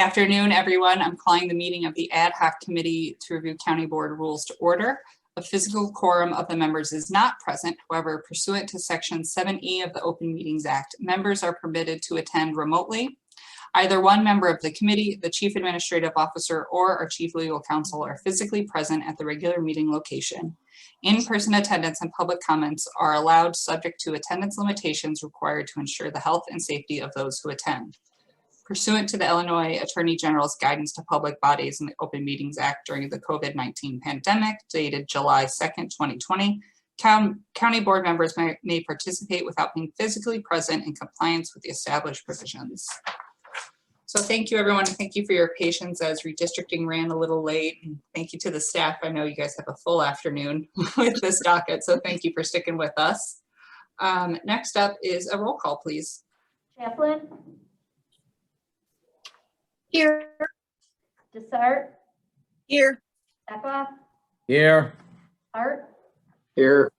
Afternoon, everyone. I'm calling the meeting of the Ad Hoc Committee to review County Board rules to order. A physical quorum of the members is not present. However, pursuant to Section 7E of the Open Meetings Act, members are permitted to attend remotely. Either one member of the committee, the Chief Administrative Officer, or our Chief Legal Counsel are physically present at the regular meeting location. In-person attendance and public comments are allowed, subject to attendance limitations required to ensure the health and safety of those who attend. Pursuant to the Illinois Attorney General's guidance to public bodies and the Open Meetings Act during the COVID-19 pandemic, dated July 2nd, 2020, county board members may participate without being physically present in compliance with the established provisions. So thank you, everyone. Thank you for your patience as redistricting ran a little late. And thank you to the staff. I know you guys have a full afternoon with this docket, so thank you for sticking with us. Next up is a roll call, please. Chaplin. Here. Desart. Here. Eckhoff. Here. Hart. Here.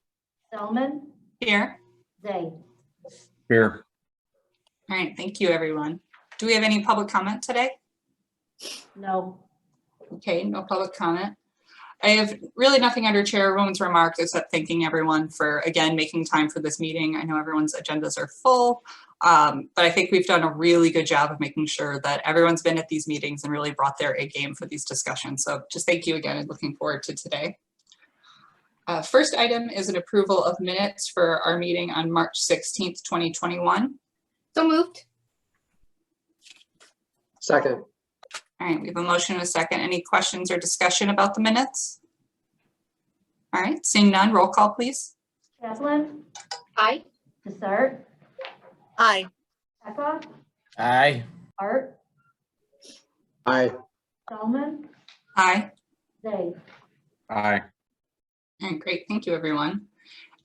Selman. Here. Zay. Here. All right, thank you, everyone. Do we have any public comment today? No. Okay, no public comment. I have really nothing under Chairwoman's remarks except thanking everyone for, again, making time for this meeting. I know everyone's agendas are full, but I think we've done a really good job of making sure that everyone's been at these meetings and really brought their A game for these discussions. So just thank you again and looking forward to today. First item is an approval of minutes for our meeting on March 16th, 2021. So moved. Second. All right, we have a motion and a second. Any questions or discussion about the minutes? All right, seeing none, roll call, please. Chaplin. Aye. Desart. Aye. Eckhoff. Aye. Hart. Aye. Selman. Aye. Zay. Aye. All right, great. Thank you, everyone.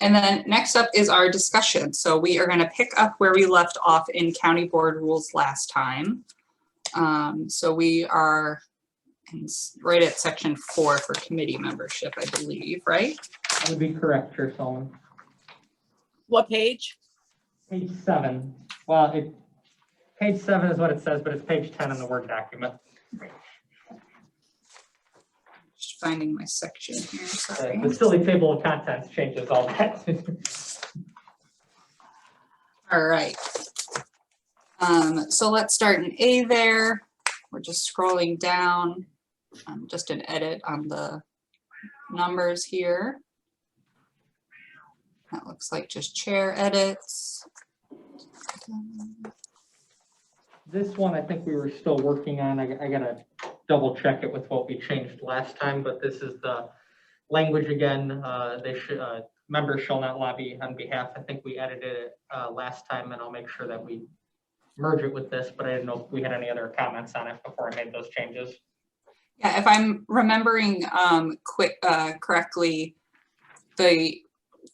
And then next up is our discussion. So we are going to pick up where we left off in county board rules last time. So we are right at section 4 for committee membership, I believe, right? That would be correct, Chair Solomon. What page? Page 7. Well, page 7 is what it says, but it's page 10 in the Word document. Just finding my section here, sorry. The silly table of contents changes all that. All right. So let's start in A there. We're just scrolling down. Just an edit on the numbers here. That looks like just chair edits. This one, I think we were still working on. I gotta double check it with what we changed last time, but this is the language again. Members shall not lobby on behalf. I think we edited it last time, and I'll make sure that we merge it with this, but I didn't know if we had any other comments on it before I made those changes. Yeah, if I'm remembering correctly, the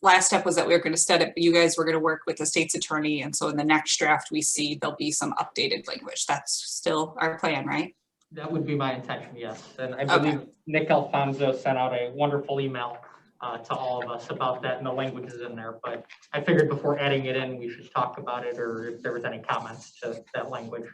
last step was that we were going to set it, you guys were going to work with the state's attorney, and so in the next draft we see there'll be some updated language. That's still our plan, right? That would be my intention, yes. And I believe Nick Alfonso sent out a wonderful email to all of us about that, and the language is in there, but I figured before adding it in, we should talk about it, or if there was any comments to that language.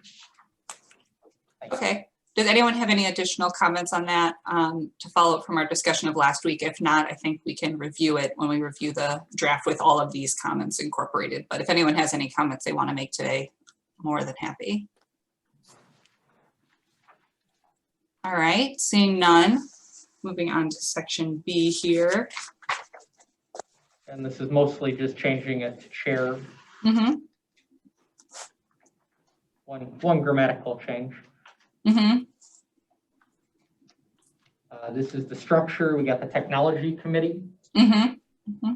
Okay. Does anyone have any additional comments on that to follow up from our discussion of last week? If not, I think we can review it when we review the draft with all of these comments incorporated. But if anyone has any comments they want to make today, more than happy. All right, seeing none. Moving on to section B here. And this is mostly just changing it to chair. Mm-hmm. One grammatical change. Mm-hmm. This is the structure. We got the technology committee. Mm-hmm. Mm-hmm.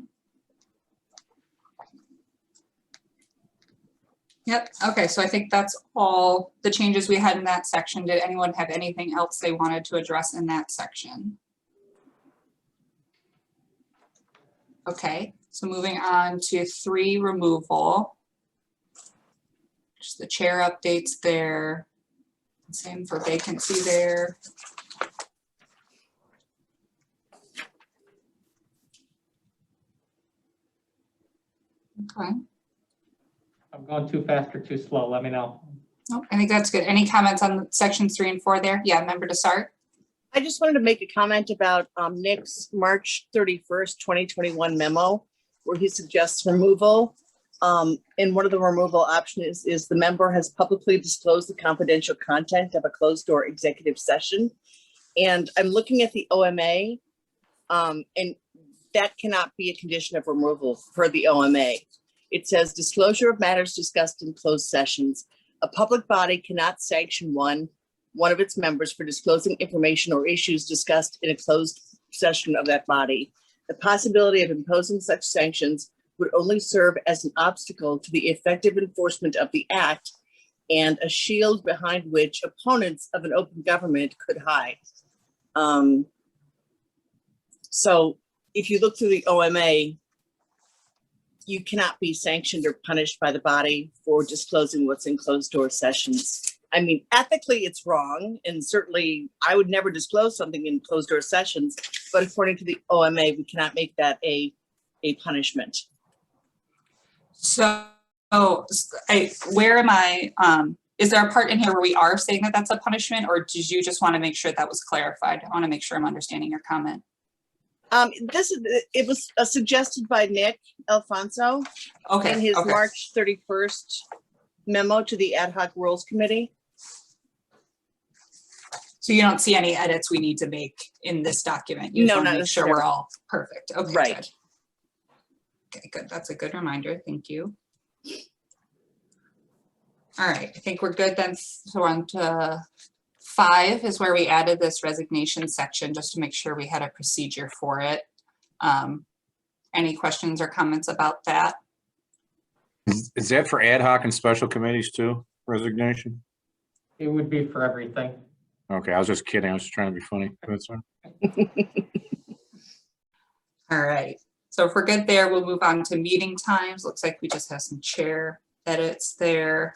Yep. Okay, so I think that's all the changes we had in that section. Did anyone have anything else they wanted to address in that section? Okay, so moving on to 3, removal. Just the chair updates there. Same for vacancy there. Okay. I'm going too fast or too slow. Let me know. No, I think that's good. Any comments on sections 3 and 4 there? Yeah, member Desart? I just wanted to make a comment about Nick's March 31st, 2021 memo, where he suggests removal. And one of the removal options is the member has publicly disclosed the confidential content of a closed door executive session. And I'm looking at the OMA, and that cannot be a condition of removal for the OMA. It says disclosure of matters discussed in closed sessions. A public body cannot sanction one of its members for disclosing information or issues discussed in a closed session of that body. The possibility of imposing such sanctions would only serve as an obstacle to the effective enforcement of the act and a shield behind which opponents of an open government could hide. So if you look through the OMA, you cannot be sanctioned or punished by the body for disclosing what's in closed door sessions. I mean, ethically, it's wrong. And certainly I would never disclose something in closed door sessions, but according to the OMA, we cannot make that a punishment. So, where am I, is there a part in here where we are saying that that's a punishment, or did you just want to make sure that was clarified? I want to make sure I'm understanding your comment. It was suggested by Nick Alfonso Okay. in his Okay. March 31st memo to the Ad hoc Rules Committee. So you don't see any edits we need to make in this document? You just No, want to not make sure we're necessarily. all perfect. Okay, Right. good. Okay, good. That's a good reminder. Thank you. All right, I think we're good then. So on to 5 is where we added this resignation section just to make sure we had a procedure for it. Any questions or comments about that? Is that for ad hoc and special committees too, resignation? It would be for everything. Okay, I was just kidding. I was just trying to be funny. That's all. All right, so if we're good there, we'll move on to meeting times. Looks like we just have some chair edits there.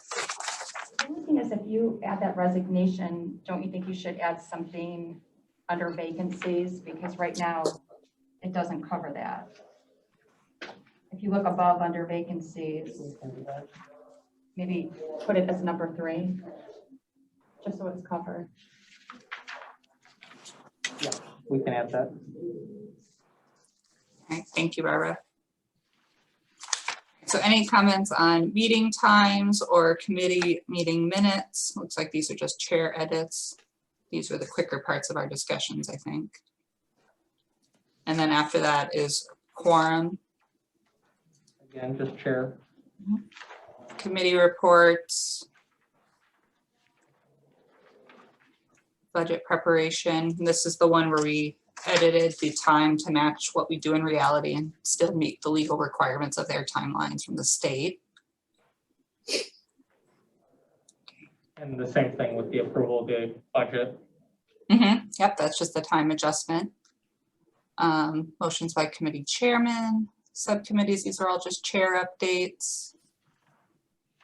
The only thing is, if you add that resignation, don't you think you should add something under vacancies? Because right now, it doesn't cover that. If you look above under vacancies, maybe put it as number 3, just so it's covered. Yeah, we can add that. All right, thank you, Barbara. So any comments on meeting times or committee meeting minutes? Looks like these are just chair edits. These are the quicker parts of our discussions, I think. And then after that is quorum, Again, just chair. committee reports, budget preparation. And this is the one where we edited the time to match what we do in reality and still meet the legal requirements of their timelines from the state. And the same thing with the approval of the budget. Yep, that's just the time adjustment. Motions by committee chairman, subcommittees, these are all just chair updates.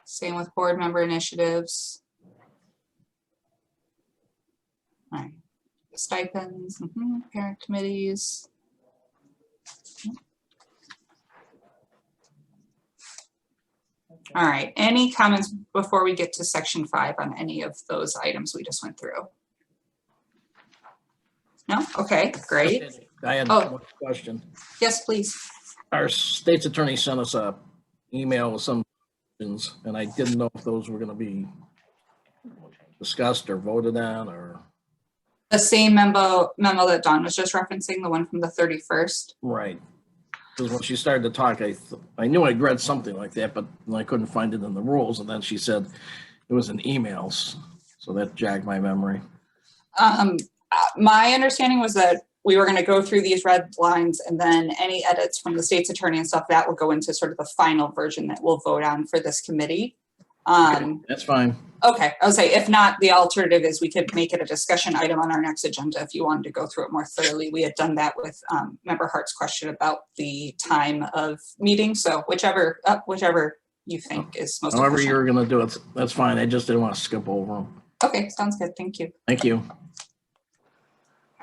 Same with board member initiatives. All right, stipends, parent committees. All right, any comments before we get to section 5 on any of those items we just went through? No? Okay, great. I had Oh. one question. Yes, please. Our state's attorney sent us a email with some questions, and I didn't know if those were gonna be discussed or voted on, or, The same memo that Dawn was just referencing, the one from the 31st. right. Because when she started to talk, I knew I'd read something like that, but I couldn't find it in the rules, and then she said it was in emails, so that jogged my memory. My understanding was that we were going to go through these red lines, and then any edits from the state's attorney and stuff that will go into sort of the final version that we'll vote on for this committee. That's fine. Okay, I would say if not, the alternative is we could make it a discussion item on our next agenda if you wanted to go through it more thoroughly. We had done that with Member Hart's question about the time of meeting. So whichever you think is most However efficient. you're gonna do it, that's fine. I just didn't want to skip over them. Okay, sounds good. Thank you. Thank you.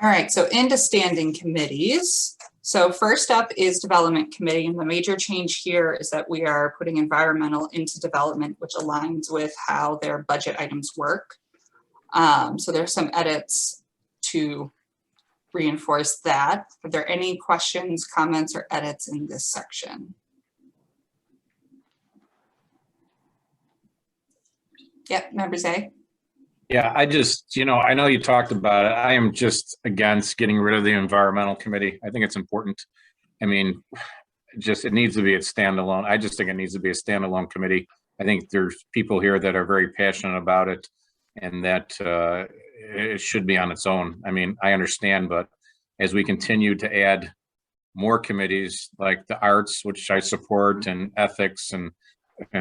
All All right, so into standing committees. So first up is Development Committee, and the major change here is that we are putting environmental into development, which aligns with how their budget items work. So there's some edits to reinforce that. Are there any questions, comments, or edits in this section? Yep, Member Zay? Yeah, I just, I know you talked about it. I am just against getting rid of the environmental committee. I think it's important. I mean, it needs to be a standalone. I just think it needs to be a standalone committee. I think there's people here that are very passionate about it and that it should be on its own. I mean, I understand, but as we continue to add more committees like the arts, which I support, and ethics and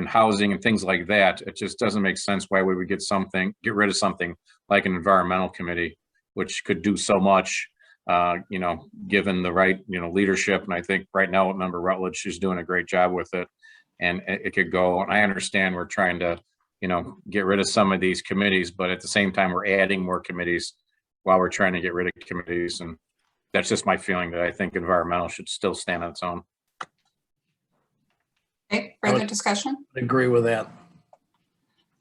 housing and things like that, it just doesn't make sense why we would get rid of something like an environmental committee, which could do so much, given the right, leadership. And I think right now, Member Rutledge is doing a great job with it, and it could go. And I understand we're trying to, get rid of some of these committees, but at the same time, we're adding more committees while we're trying to get rid of committees. And that's just my feeling, that I think environmental should still stand on its own. Okay, further discussion? Agree with that.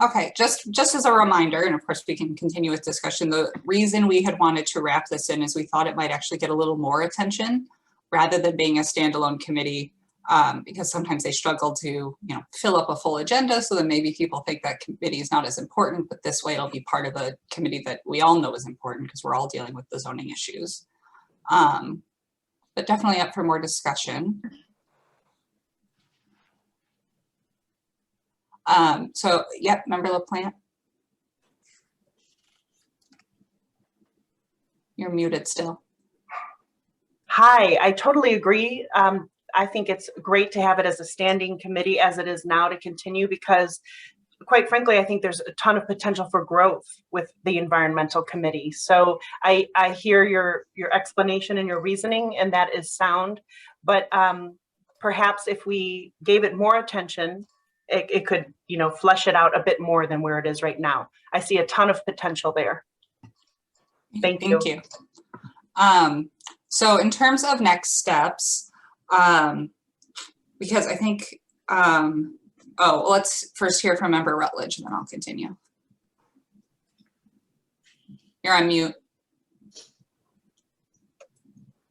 Okay, just as a reminder, and of course we can continue with discussion, the reason we had wanted to wrap this in is we thought it might actually get a little more attention rather than being a standalone committee, because sometimes they struggle to, fill up a full agenda, so then maybe people think that committee is not as important, but this way it'll be part of a committee that we all know is important because we're all dealing with the zoning issues. But definitely up for more discussion. So, yep, Member LaPlante. You're muted still. Hi, I totally agree. I think it's great to have it as a standing committee as it is now to continue, because quite frankly, I think there's a ton of potential for growth with the environmental committee. So I hear your explanation and your reasoning, and that is sound, but perhaps if we gave it more attention, it could, flesh it out a bit more than where it is right now. I see a ton of potential there. Thank you. Thank you. So in terms of next steps, because I think, let's first hear from Member Rutledge and then I'll continue. You're on mute.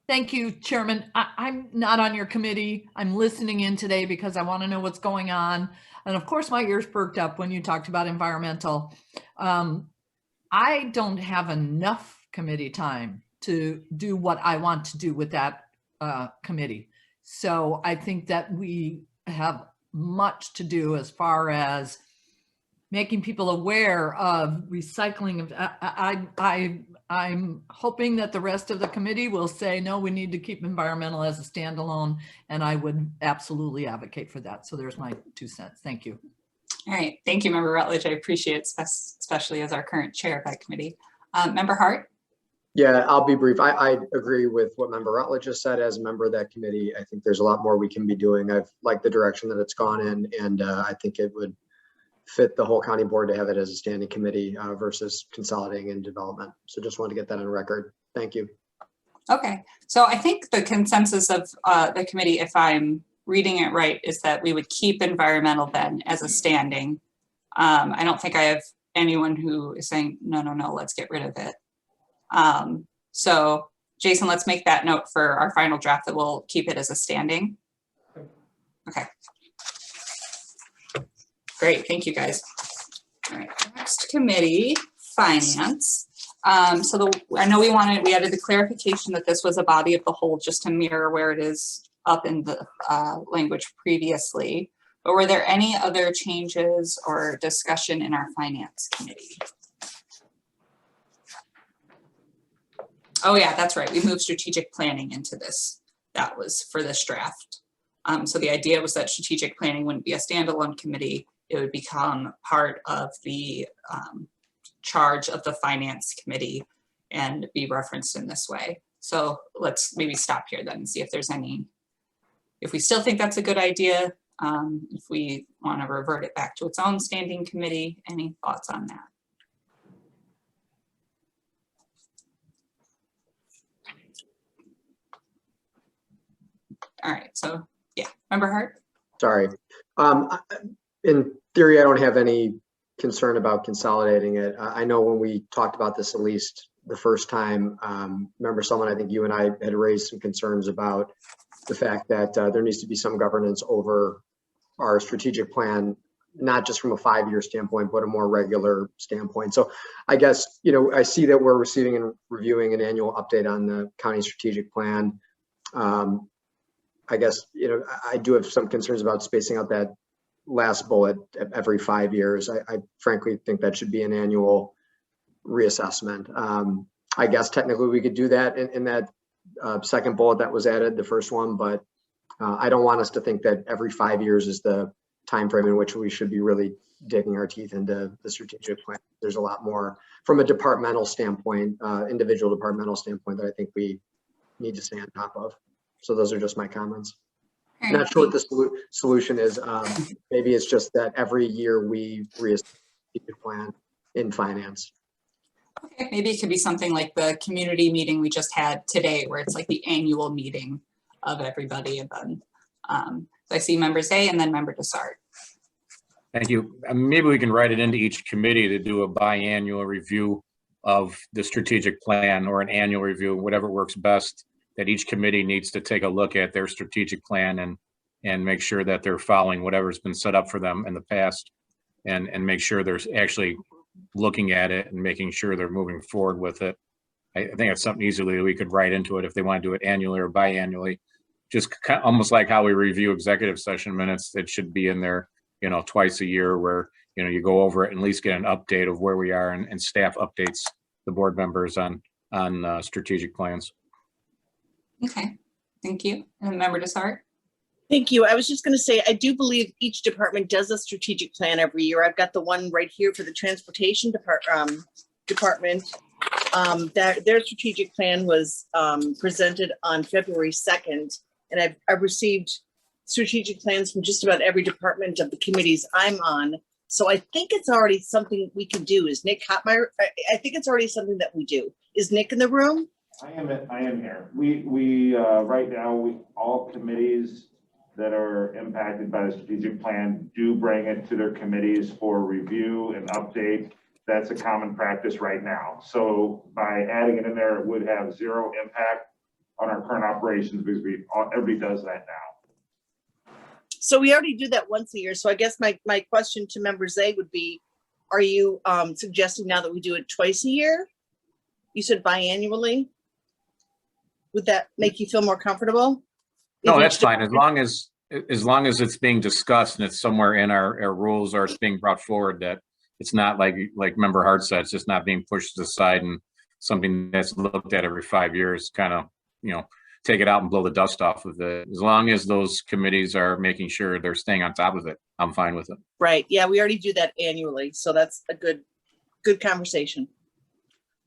Thank you, Chairman. I'm not on your committee. I'm listening in today because I want to know what's going on. And of course, my ears perked up when you talked about environmental. I don't have enough committee time to do what I want to do with that committee. So I think that we have much to do as far as making people aware of recycling. I'm hoping that the rest of the committee will say, no, we need to keep environmental as a standalone, and I would absolutely advocate for that. So there's my 2 cents. Thank you. All right, thank you, Member Rutledge. I appreciate it, especially as our current chair of that committee. Member Hart? Yeah, I'll be brief. I agree with what Member Rutledge just said. As a member of that committee, I think there's a lot more we can be doing. I've liked the direction that it's gone in, and I think it would fit the whole county board to have it as a standing committee versus consolidating in development. So just wanted to get that on record. Thank you. Okay, so I think the consensus of the committee, if I'm reading it right, is that we would keep environmental then as a standing. I don't think I have anyone who is saying, no, let's get rid of it. So Jason, let's make that note for our final draft that we'll keep it as a standing. Okay. Great, thank you guys. All right, next committee, finance. So I know we added the clarification that this was a body of the whole just to mirror where it is up in the language previously. But were there any other changes or discussion in our finance committee? Oh yeah, that's right. We moved strategic planning into this. That was for this draft. So the idea was that strategic planning wouldn't be a standalone committee. It would become part of the charge of the finance committee and be referenced in this way. So let's maybe stop here then and see if there's any, if we still think that's a good idea, if we want to revert it back to its own standing committee. Any thoughts on that? So yeah, Member Hart? Sorry. In theory, I don't have any concern about consolidating it. I know when we talked about this, at least the first time, Member Sullivan, I think you and I had raised some concerns about the fact that there needs to be some governance over our strategic plan, not just from a 5-year standpoint, but a more regular standpoint. So I guess, I see that we're receiving and reviewing an annual update on the county strategic plan. I guess, I do have some concerns about spacing out that last bullet every 5 years. I frankly think that should be an annual reassessment. I guess technically we could do that in that second bullet that was added, the first one, but I don't want us to think that every 5 years is the time frame in which we should be really digging our teeth into the strategic plan. There's a lot more from a departmental standpoint, individual departmental standpoint, that I think we need to stay on top of. So those are just my comments. All Not right, sure what the solution is. Maybe it's just that every year we reassess the strategic plan in finance. okay, maybe it could be something like the community meeting we just had today, where it's like the annual meeting of everybody. And then so I see Member Zay and then Member Dessart. Thank you. Maybe we can write it into each committee to do a biannual review of the strategic plan, or an annual review, whatever works best, that each committee needs to take a look at their strategic plan and make sure that they're following whatever's been set up for them in the past, and make sure they're actually looking at it and making sure they're moving forward with it. I think it's something easily we could write into it if they want to do it annually or biannually. Just almost like how we review executive session minutes, it should be in there, twice a year, where, you go over it and at least get an update of where we are, and staff updates the board members on strategic plans. Okay, thank you. And Member Dessart? Thank you. I was just going to say, I do believe each department does a strategic plan every year. I've got the one right here for the transportation department. That their strategic plan was presented on February 2nd, and I've received strategic plans from just about every department of the committees I'm on. So I think it's already something we can do. Is Nick Hotmeyer? I think it's already something that we do. Is Nick in the room? I am here. We right now, all committees that are impacted by the strategic plan do bring it to their committees for review and update. That's a common practice right now. So by adding it in there, it would have zero impact on our current operations, because everybody does that now. So we already do that once a year. So I guess my question to Member Zay would be, are you suggesting now that we do it twice a year? You said biannually. Would that make you feel more comfortable? No, that's fine. As long as it's being discussed and it's somewhere in our rules, or it's being brought forward, that it's not like Member Hart said, it's just not being pushed aside and something that's looked at every 5 years, kind of, take it out and blow the dust off of it. As long as those committees are making sure they're staying on top of it, I'm fine with it. Right. Yeah, we already do that annually. So that's a good conversation.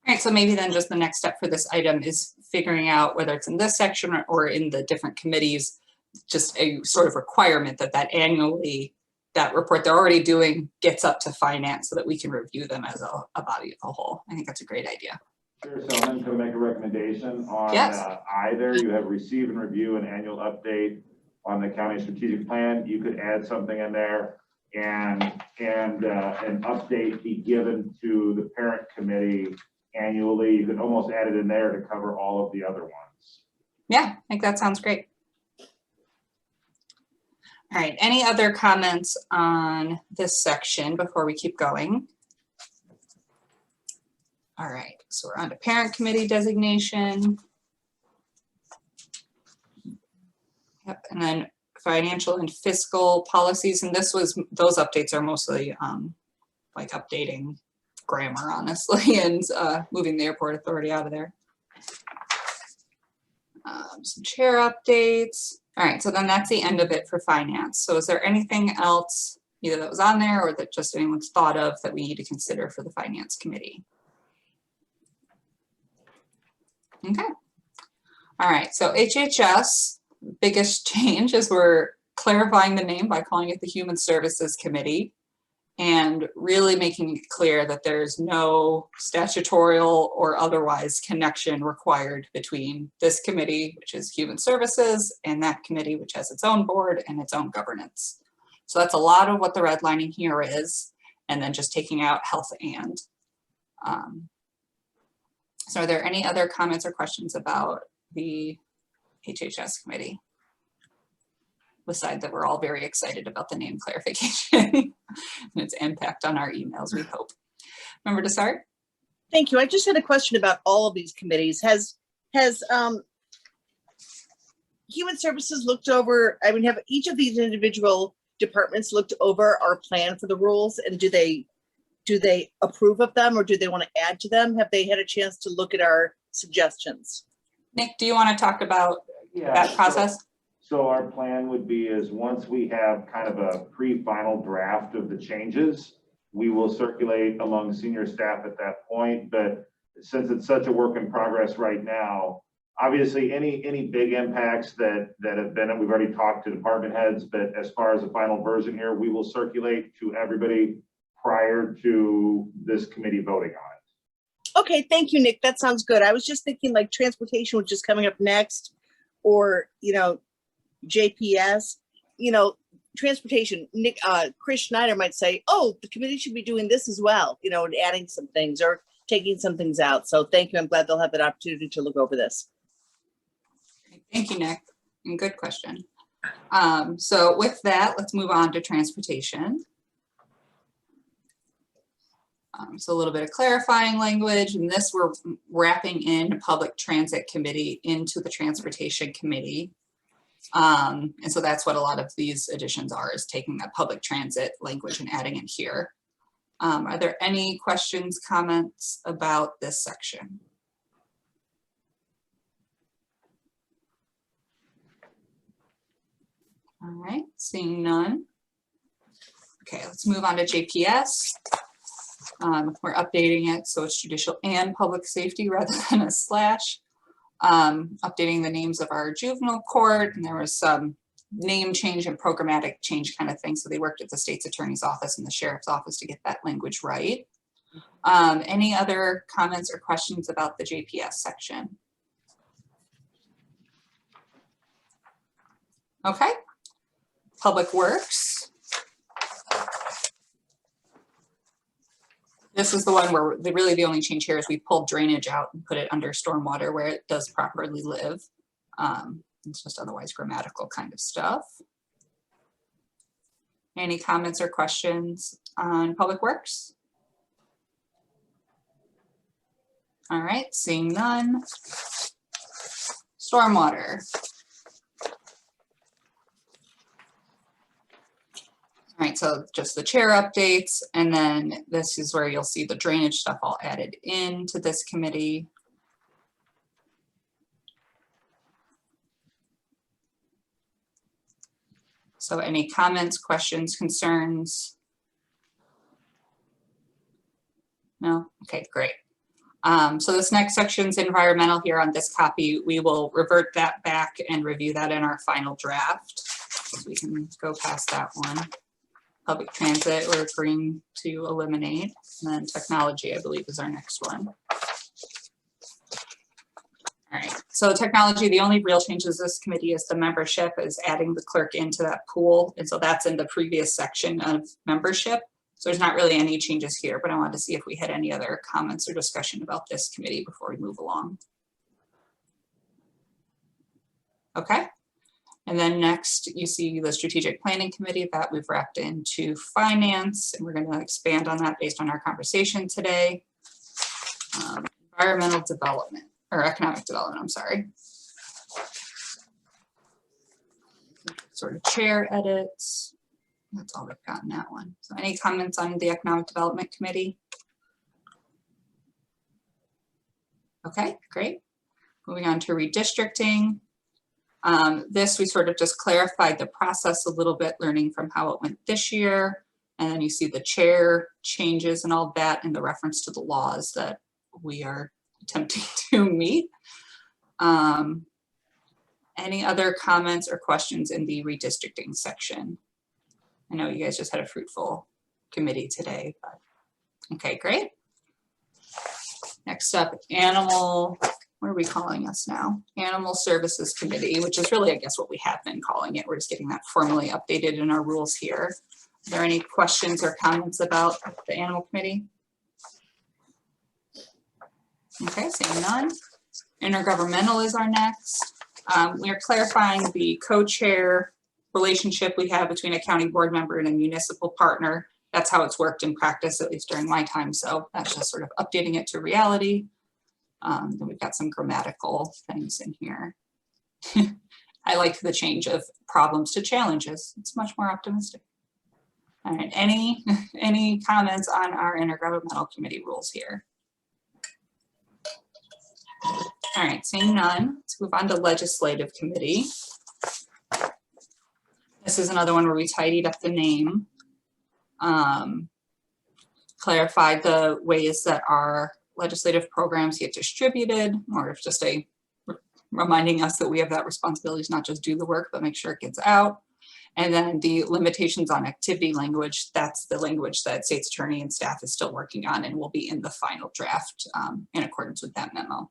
All right, so maybe then just the next step for this item is figuring out whether it's in this section or in the different committees, just a sort of requirement that annually, that report they're already doing gets up to finance, so that we can review them as a body of a whole. I think that's a great idea. Sure, so I'm going to make a recommendation on Yes. Either you have received and review an annual update on the county strategic plan. You could add something in there, and an update be given to the parent committee annually. You could almost add it in there to cover all of the other ones. Yeah, I think that sounds great. All right, any other comments on this section before we keep going? All right, so we're on to parent committee designation. Yep, and then financial and fiscal policies, and those updates are mostly like updating grammar, honestly, and moving the airport authority out of there. Some chair updates. All right, so then that's the end of it for finance. So is there anything else either that was on there or that just anyone's thought of that we need to consider for the finance committee? Okay. All right, so HHS, biggest change is we're clarifying the name by calling it the Human Services Committee. and really making it clear that there's no statutorial or otherwise connection required between this committee, which is Human Services, and that committee, which has its own board and its own governance. So that's a lot of what the redlining here is, and then just taking out health and. So are there any other comments or questions about the HHS committee? Besides that, we're all very excited about the name clarification and its impact on our emails, we hope. Member Dessart? Thank you. I just had a question about all of these committees. Has Human Services looked over, I mean, have each of these individual departments looked over our plan for the rules, and do they approve of them, or do they want to add to them? Have they had a chance to look at our suggestions? Nick, do you want to talk about that process? So our plan would be is once we have kind of a pre-final draft of the changes, we will circulate among senior staff at that point. But since it's such a work in progress right now, obviously any big impacts that have been, and we've already talked to department heads, but as far as the final version here, we will circulate to everybody prior to this committee voting on it. Okay, thank you, Nick. That sounds good. I was just thinking like transportation, which is coming up next, or, you know, JPS, you know, transportation. Nick, Chris Schneider might say, oh, the committee should be doing this as well, you know, and adding some things or taking some things out. So thank you. I'm glad they'll have that opportunity to look over this. Thank you, Nick. And good question. So with that, let's move on to transportation. So a little bit of clarifying language, and this we're wrapping in Public Transit Committee into the Transportation Committee. And so that's what a lot of these additions are, is taking that public transit language and adding it here. Are there any questions, comments about this section? All right, seeing none. Okay, let's move on to JPS. We're updating it so it's judicial and public safety rather than a slash. Updating the names of our juvenile court, and there was some name change and programmatic change kind of thing. So they worked at the state's attorney's office and the sheriff's office to get that language right. Any other comments or questions about the JPS section? Okay. Public Works. This is the one where really the only change here is we pulled drainage out and put it under stormwater where it does properly live. It's just otherwise grammatical kind of stuff. Any comments or questions on Public Works? All right, seeing none. Stormwater. All right, so just the chair updates, and then this is where you'll see the drainage stuff all added into this committee. So any comments, questions, concerns? No? Okay, great. So this next section's environmental here on this copy. We will revert that back and review that in our final draft. So we can go past that one. Public transit, we're agreeing to eliminate. And then technology, I believe, is our next one. All right, so technology, the only real changes this committee is the membership is adding the clerk into that pool. And so that's in the previous section of membership. So there's not really any changes here, but I wanted to see if we had any other comments or discussion about this committee before we move along. Okay. And then next you see the strategic planning committee that we've wrapped into finance, and we're going to expand on that based on our conversation today. Environmental development or economic development, I'm sorry. Sort of chair edits. That's all we've got in that one. So any comments on the economic development committee? Okay, great. Moving on to redistricting. This we sort of just clarified the process a little bit, learning from how it went this year. And then you see the chair changes and all that in the reference to the laws that we are attempting to meet. Any other comments or questions in the redistricting section? I know you guys just had a fruitful committee today, but, okay, great. Next up, animal, what are we calling us now? Animal Services Committee, which is really, I guess, what we have been calling it. We're just getting that formally updated in our rules here. Are there any questions or comments about the Animal Committee? Okay, seeing none. Intergovernmental is our next. We are clarifying the co-chair relationship we have between a county board member and a municipal partner. That's how it's worked in practice, at least during my time. So that's just sort of updating it to reality. Then we've got some grammatical things in here. I like the change of problems to challenges. It's much more optimistic. All right, any comments on our intergovernmental committee rules here? All right, seeing none, let's move on to legislative committee. This is another one where we tidied up the name, clarified the ways that our legislative programs get distributed, or just reminding us that we have that responsibility to not just do the work, but make sure it gets out. And then the limitations on activity language, that's the language that state's attorney and staff is still working on and will be in the final draft in accordance with that memo.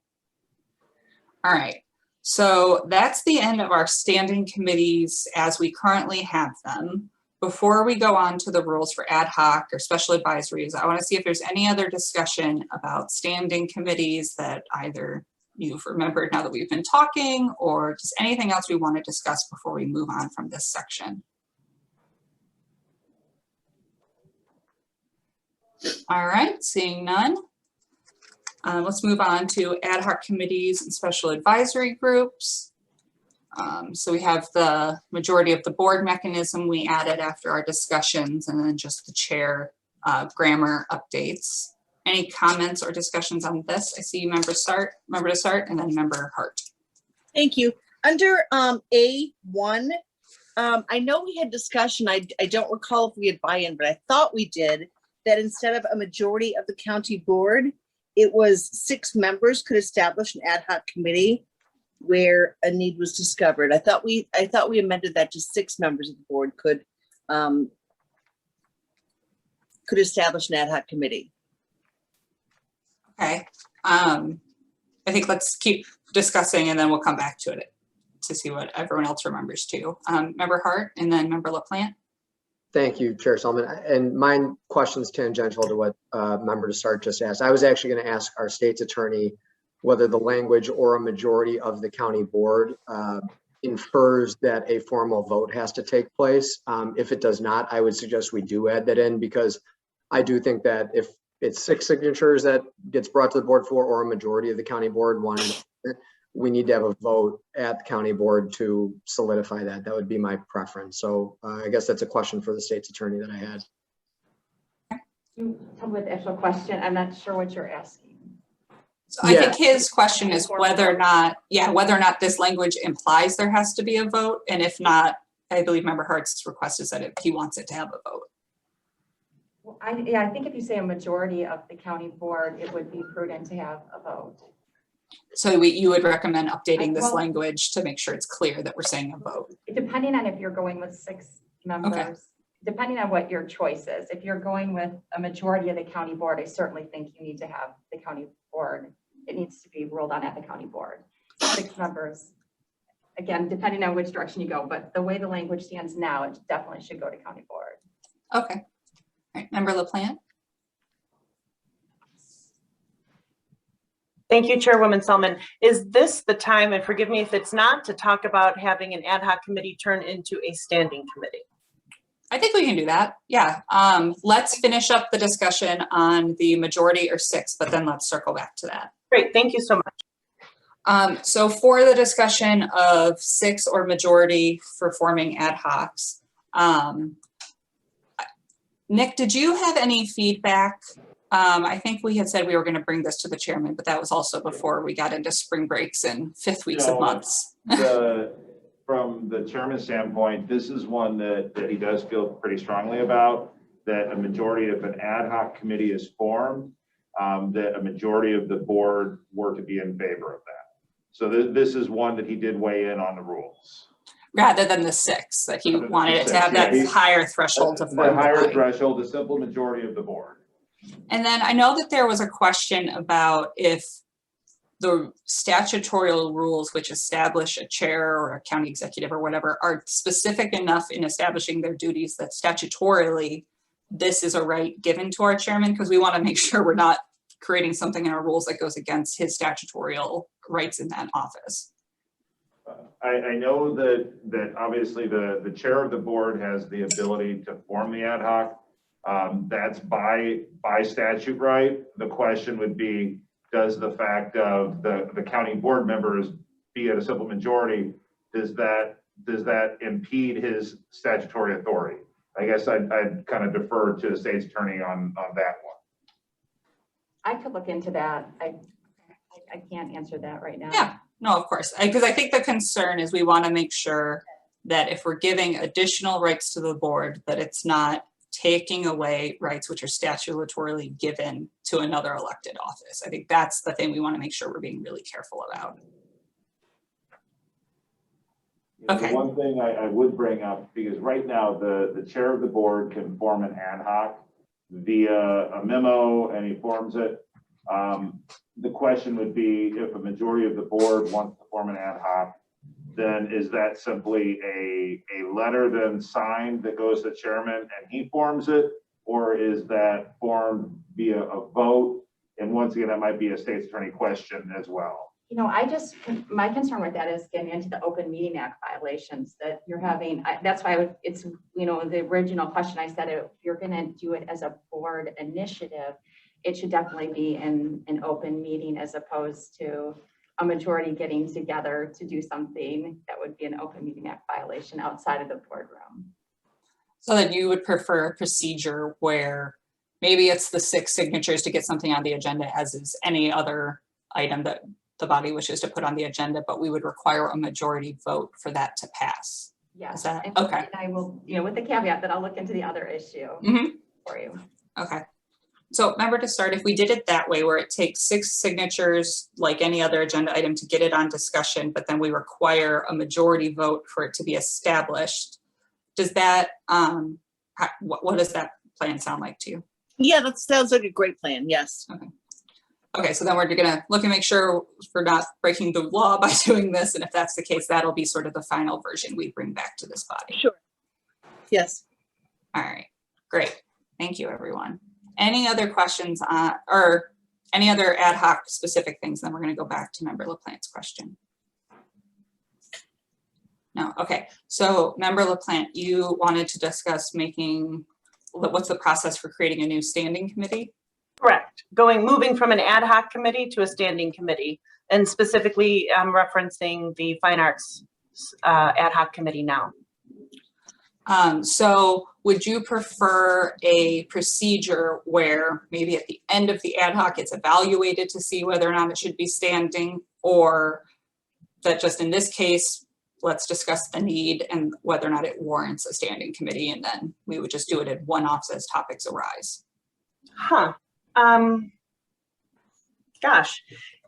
All right, so that's the end of our standing committees as we currently have them. Before we go on to the rules for ad hoc or special advisories, I want to see if there's any other discussion about standing committees that either you've remembered now that we've been talking, or just anything else we want to discuss before we move on from this section. All right, seeing none. Let's move on to ad hoc committees and special advisory groups. So we have the majority of the board mechanism we added after our discussions, and then just the chair grammar updates. Any comments or discussions on this? I see member to start, and then member Hart. Thank you. Under A1, I know we had discussion, I don't recall if we had buy-in, but I thought we did, that instead of a majority of the county board, it was 6 members could establish an ad hoc committee where a need was discovered. I thought we amended that to 6 members of the board could establish an ad hoc committee. Okay, I think let's keep discussing and then we'll come back to it to see what everyone else remembers too. Member Hart and then member LaPlante. Thank you, Chair Solomon. And my question's tangential to what member to start just asked. I was actually going to ask our state's attorney whether the language or a majority of the county board infers that a formal vote has to take place. If it does not, I would suggest we do add that in, because I do think that if it's 6 signatures that gets brought to the board for, or a majority of the county board wanting, we need to have a vote at the county board to solidify that. That would be my preference. So I guess that's a question for the state's attorney that I had. You tell me the actual question. I'm not sure what you're asking. So I think his question is whether or not, this language implies there has to be a vote. And if not, I believe member Hart's request is that he wants it to have a vote. Well, I think if you say a majority of the county board, it would be prudent to have a vote. So you would recommend updating this language to make sure it's clear that we're saying a vote. Depending on if you're going with 6 members, depending on what your choice is. If you're going with a majority of the county board, I certainly think you need to have the county board. It needs to be ruled on at the county board. 6 members, again, depending on which direction you go, but the way the language stands now, it definitely should go to county board. Okay. All right, member LaPlante. Thank you, Chairwoman Selman. Is this the time, and forgive me if it's not, to talk about having an ad hoc committee turn into a standing committee? I think we can do that. Yeah. Let's finish up the discussion on the majority or 6, but then let's circle back to that. Great, thank you so much. So for the discussion of 6 or majority for forming ad hocs, Nick, did you have any feedback? I think we had said we were going to bring this to the chairman, but that was also before we got into spring breaks and 5th weeks of months. From the chairman's standpoint, this is one that he does feel pretty strongly about, that a majority of an ad hoc committee is formed, that a majority of the board were to be in favor of that. So this is one that he did weigh in on the rules. rather than the 6, that he Rather than wanted the it to 6, have yeah, that he's- higher threshold to The form the higher body. threshold, the simple majority of the board. And then I know that there was a question about if the statutory rules which establish a chair or a county executive or whatever are specific enough in establishing their duties that statutorily this is a right given to our chairman, because we want to make sure we're not creating something in our rules that goes against his statutorial rights in that office. I know that obviously the chair of the board has the ability to form the ad hoc. That's by statute, right? The question would be, does the fact of the county board members be at a simple majority, does that impede his statutory authority? I guess I'd kind of defer to the state's attorney on that one. I could look into that. I can't answer that right now. Yeah, no, of course, because I think the concern is we want to make sure that if we're giving additional rights to the board, that it's not taking away rights which are statutorily given to another elected office. I think that's the thing we want to make sure we're being really careful about. Okay. The one thing I would bring up, because right now the chair of the board can form an ad hoc via a memo and he forms it. The question would be, if a majority of the board wants to form an ad hoc, then is that simply a letter then signed that goes to the chairman and he forms it? Or is that formed via a vote? And once again, that might be a state's attorney question as well. You know, my concern with that is getting into the Open Meeting Act violations that you're having. That's why it's, you know, the original question I said, if you're going to do it as a board initiative, it should definitely be in an open meeting as opposed to a majority getting together to do something that would be an Open Meeting Act violation outside of the boardroom. So that you would prefer a procedure where maybe it's the 6 signatures to get something on the agenda, as is any other item that the body wishes to put on the agenda, but we would require a majority vote for that to pass. Yes. Is that And okay? I will, you know, with the caveat that I'll look into the other issue for you. Okay. So remember to start, if we did it that way, where it takes 6 signatures, like any other agenda item, to get it on discussion, but then we require a majority vote for it to be established. Does that, what does that plan sound like to you? Yeah, that sounds like a great plan. Yes. Okay, so then we're gonna look and make sure we're not breaking the law by doing this. And if that's the case, that'll be sort of the final version we bring back to this body. Sure. Yes. All right, great. Thank you, everyone. Any other questions or any other ad hoc specific things? Then we're gonna go back to Member LaPlante's question. No, okay. So Member LaPlante, you wanted to discuss what's the process for creating a new standing committee? Correct. Moving from an ad hoc committee to a standing committee, and specifically I'm referencing the Fine Arts ad hoc committee now. So would you prefer a procedure where maybe at the end of the ad hoc it's evaluated to see whether or not it should be standing, or that just in this case, let's discuss the need and whether or not it warrants a standing committee, and then we would just do it at one-offs as topics arise? Huh. Gosh.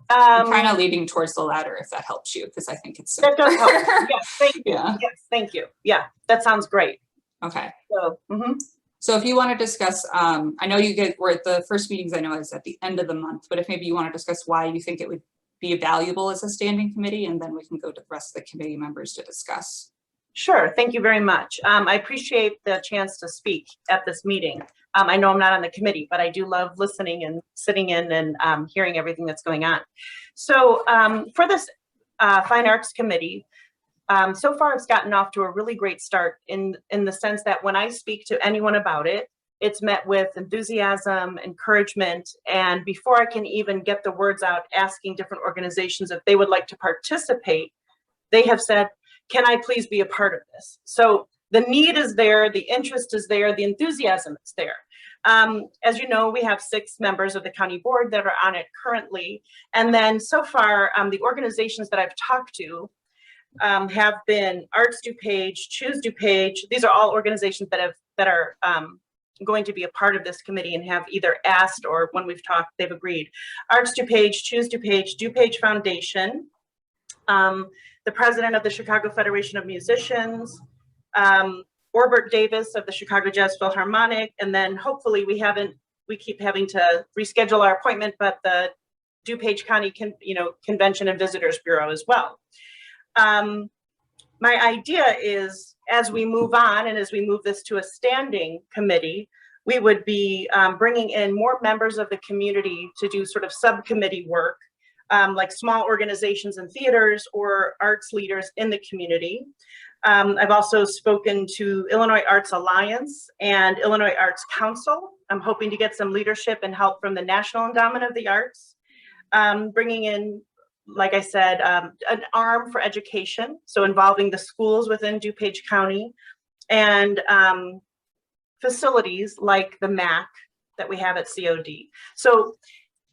I'm kind of leading towards the latter, if that helps you, because I think it's That does help. simpler. Yes, thank you. Yeah. Yes, thank you. Yeah, that sounds great. Okay. So, So if you want to discuss, I know we're at the first meetings, I know is at the end of the month, but if maybe you want to discuss why you think it would be valuable as a standing committee, and then we can go to the rest of the committee members to discuss. Sure. Thank you very much. I appreciate the chance to speak at this meeting. I know I'm not on the committee, but I do love listening and sitting in and hearing everything that's going on. So for this Fine Arts Committee, so far it's gotten off to a really great start in the sense that when I speak to anyone about it, it's met with enthusiasm, encouragement, and before I can even get the words out asking different organizations if they would like to participate, they have said, can I please be a part of this? So the need is there, the interest is there, the enthusiasm is there. As you know, we have 6 members of the county board that are on it currently. And then so far, the organizations that I've talked to have been Arts DuPage, Choose DuPage. These are all organizations that are going to be a part of this committee and have either asked, or when we've talked, they've agreed. Arts DuPage, Choose DuPage, DuPage Foundation, the president of the Chicago Federation of Musicians, Orbert Davis of the Chicago Jazz Philharmonic, and then hopefully we keep having to reschedule our appointment, but the DuPage County Convention and Visitors Bureau as well. My idea is, as we move on and as we move this to a standing committee, we would be bringing in more members of the community to do sort of subcommittee work, like small organizations and theaters or arts leaders in the community. I've also spoken to Illinois Arts Alliance and Illinois Arts Council. I'm hoping to get some leadership and help from the National Endowment of the Arts, bringing in, like I said, an arm for education, so involving the schools within DuPage County, and facilities like the MAC that we have at COD. So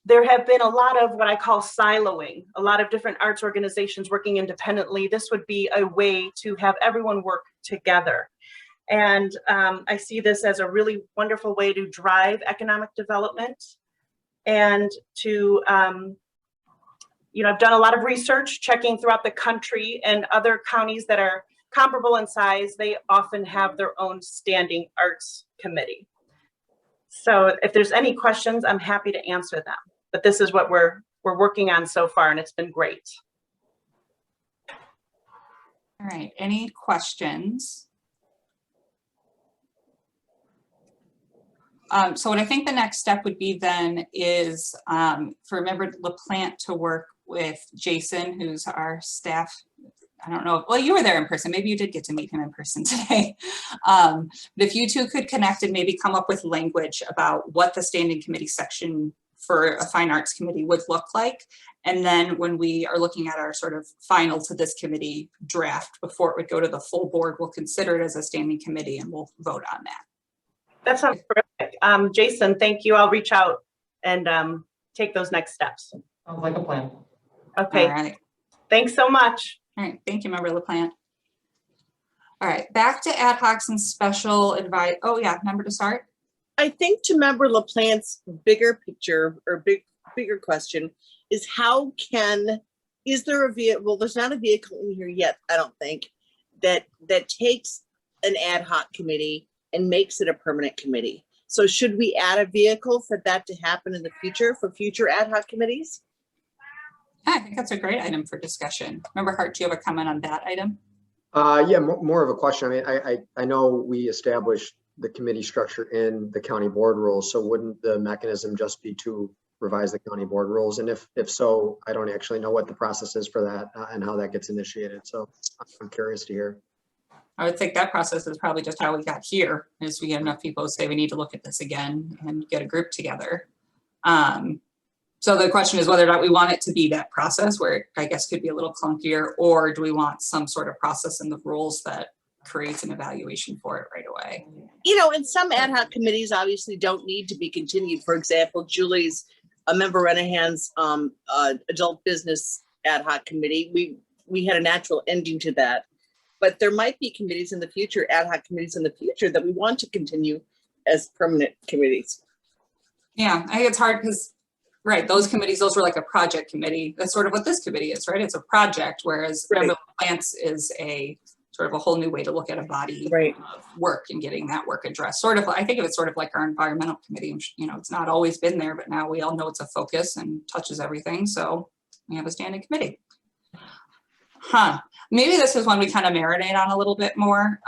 there have been a lot of what I call siloing, a lot of different arts organizations working independently. This would be a way to have everyone work together. And I see this as a really wonderful way to drive economic development and to, I've done a lot of research checking throughout the country, and other counties that are comparable in size, they often have their own standing arts committee. So if there's any questions, I'm happy to answer them. But this is what we're working on so far, and it's been great. All right, any questions? So what I think the next step would be then is for Member LaPlante to work with Jason, who's our staff. I don't know, well, you were there in person. Maybe you did get to meet him in person today. But if you two could connect and maybe come up with language about what the standing committee section for a fine arts committee would look like. And then when we are looking at our sort of final to this committee draft, before it would go to the full board, we'll consider it as a standing committee and we'll vote on that. That sounds perfect. Jason, thank you. I'll reach out and take those next steps. Sounds like a plan. Okay. All right. Thanks so much. All right. Thank you, Member LaPlante. All right. Back to ad hocs and special advice. Oh, yeah. Member to start. I think to Member LaPlante's bigger picture or bigger question is is there a vehicle? Well, there's not a vehicle in here yet, I don't think, that takes an ad hoc committee and makes it a permanent committee. So should we add a vehicle for that to happen in the future for future ad hoc committees? I think that's a great item for discussion. Member Hart, do you have a comment on that item? Yeah, more of a question. I mean, I know we established the committee structure in the county board rules, so wouldn't the mechanism just be to revise the county board rules? And if so, I don't actually know what the process is for that and how that gets initiated. So I'm curious to hear. I would think that process is probably just how we got here, is we get enough people say we need to look at this again and get a group together. So the question is whether or not we want it to be that process where it, I guess, could be a little clunkier, or do we want some sort of process in the rules that creates an evaluation for it right away? You know, and some ad hoc committees obviously don't need to be continued. For example, Julie's, Member Renahan's adult business ad hoc committee, we had a natural ending to that. But there might be committees in the future, ad hoc committees in the future, that we want to continue as permanent committees. Yeah, I think it's hard because, right, those committees, those were like a project committee. That's sort of what this committee is, right? It's a project, whereas Member Plants is a sort of a whole new way to look at a body of work and getting that work addressed. Sort of, I think of it sort of like our environmental committee. You know, it's not always been there, but now we all know it's a focus and touches everything. So we have a standing committee. Maybe this is one we kind of marinate on a little bit more.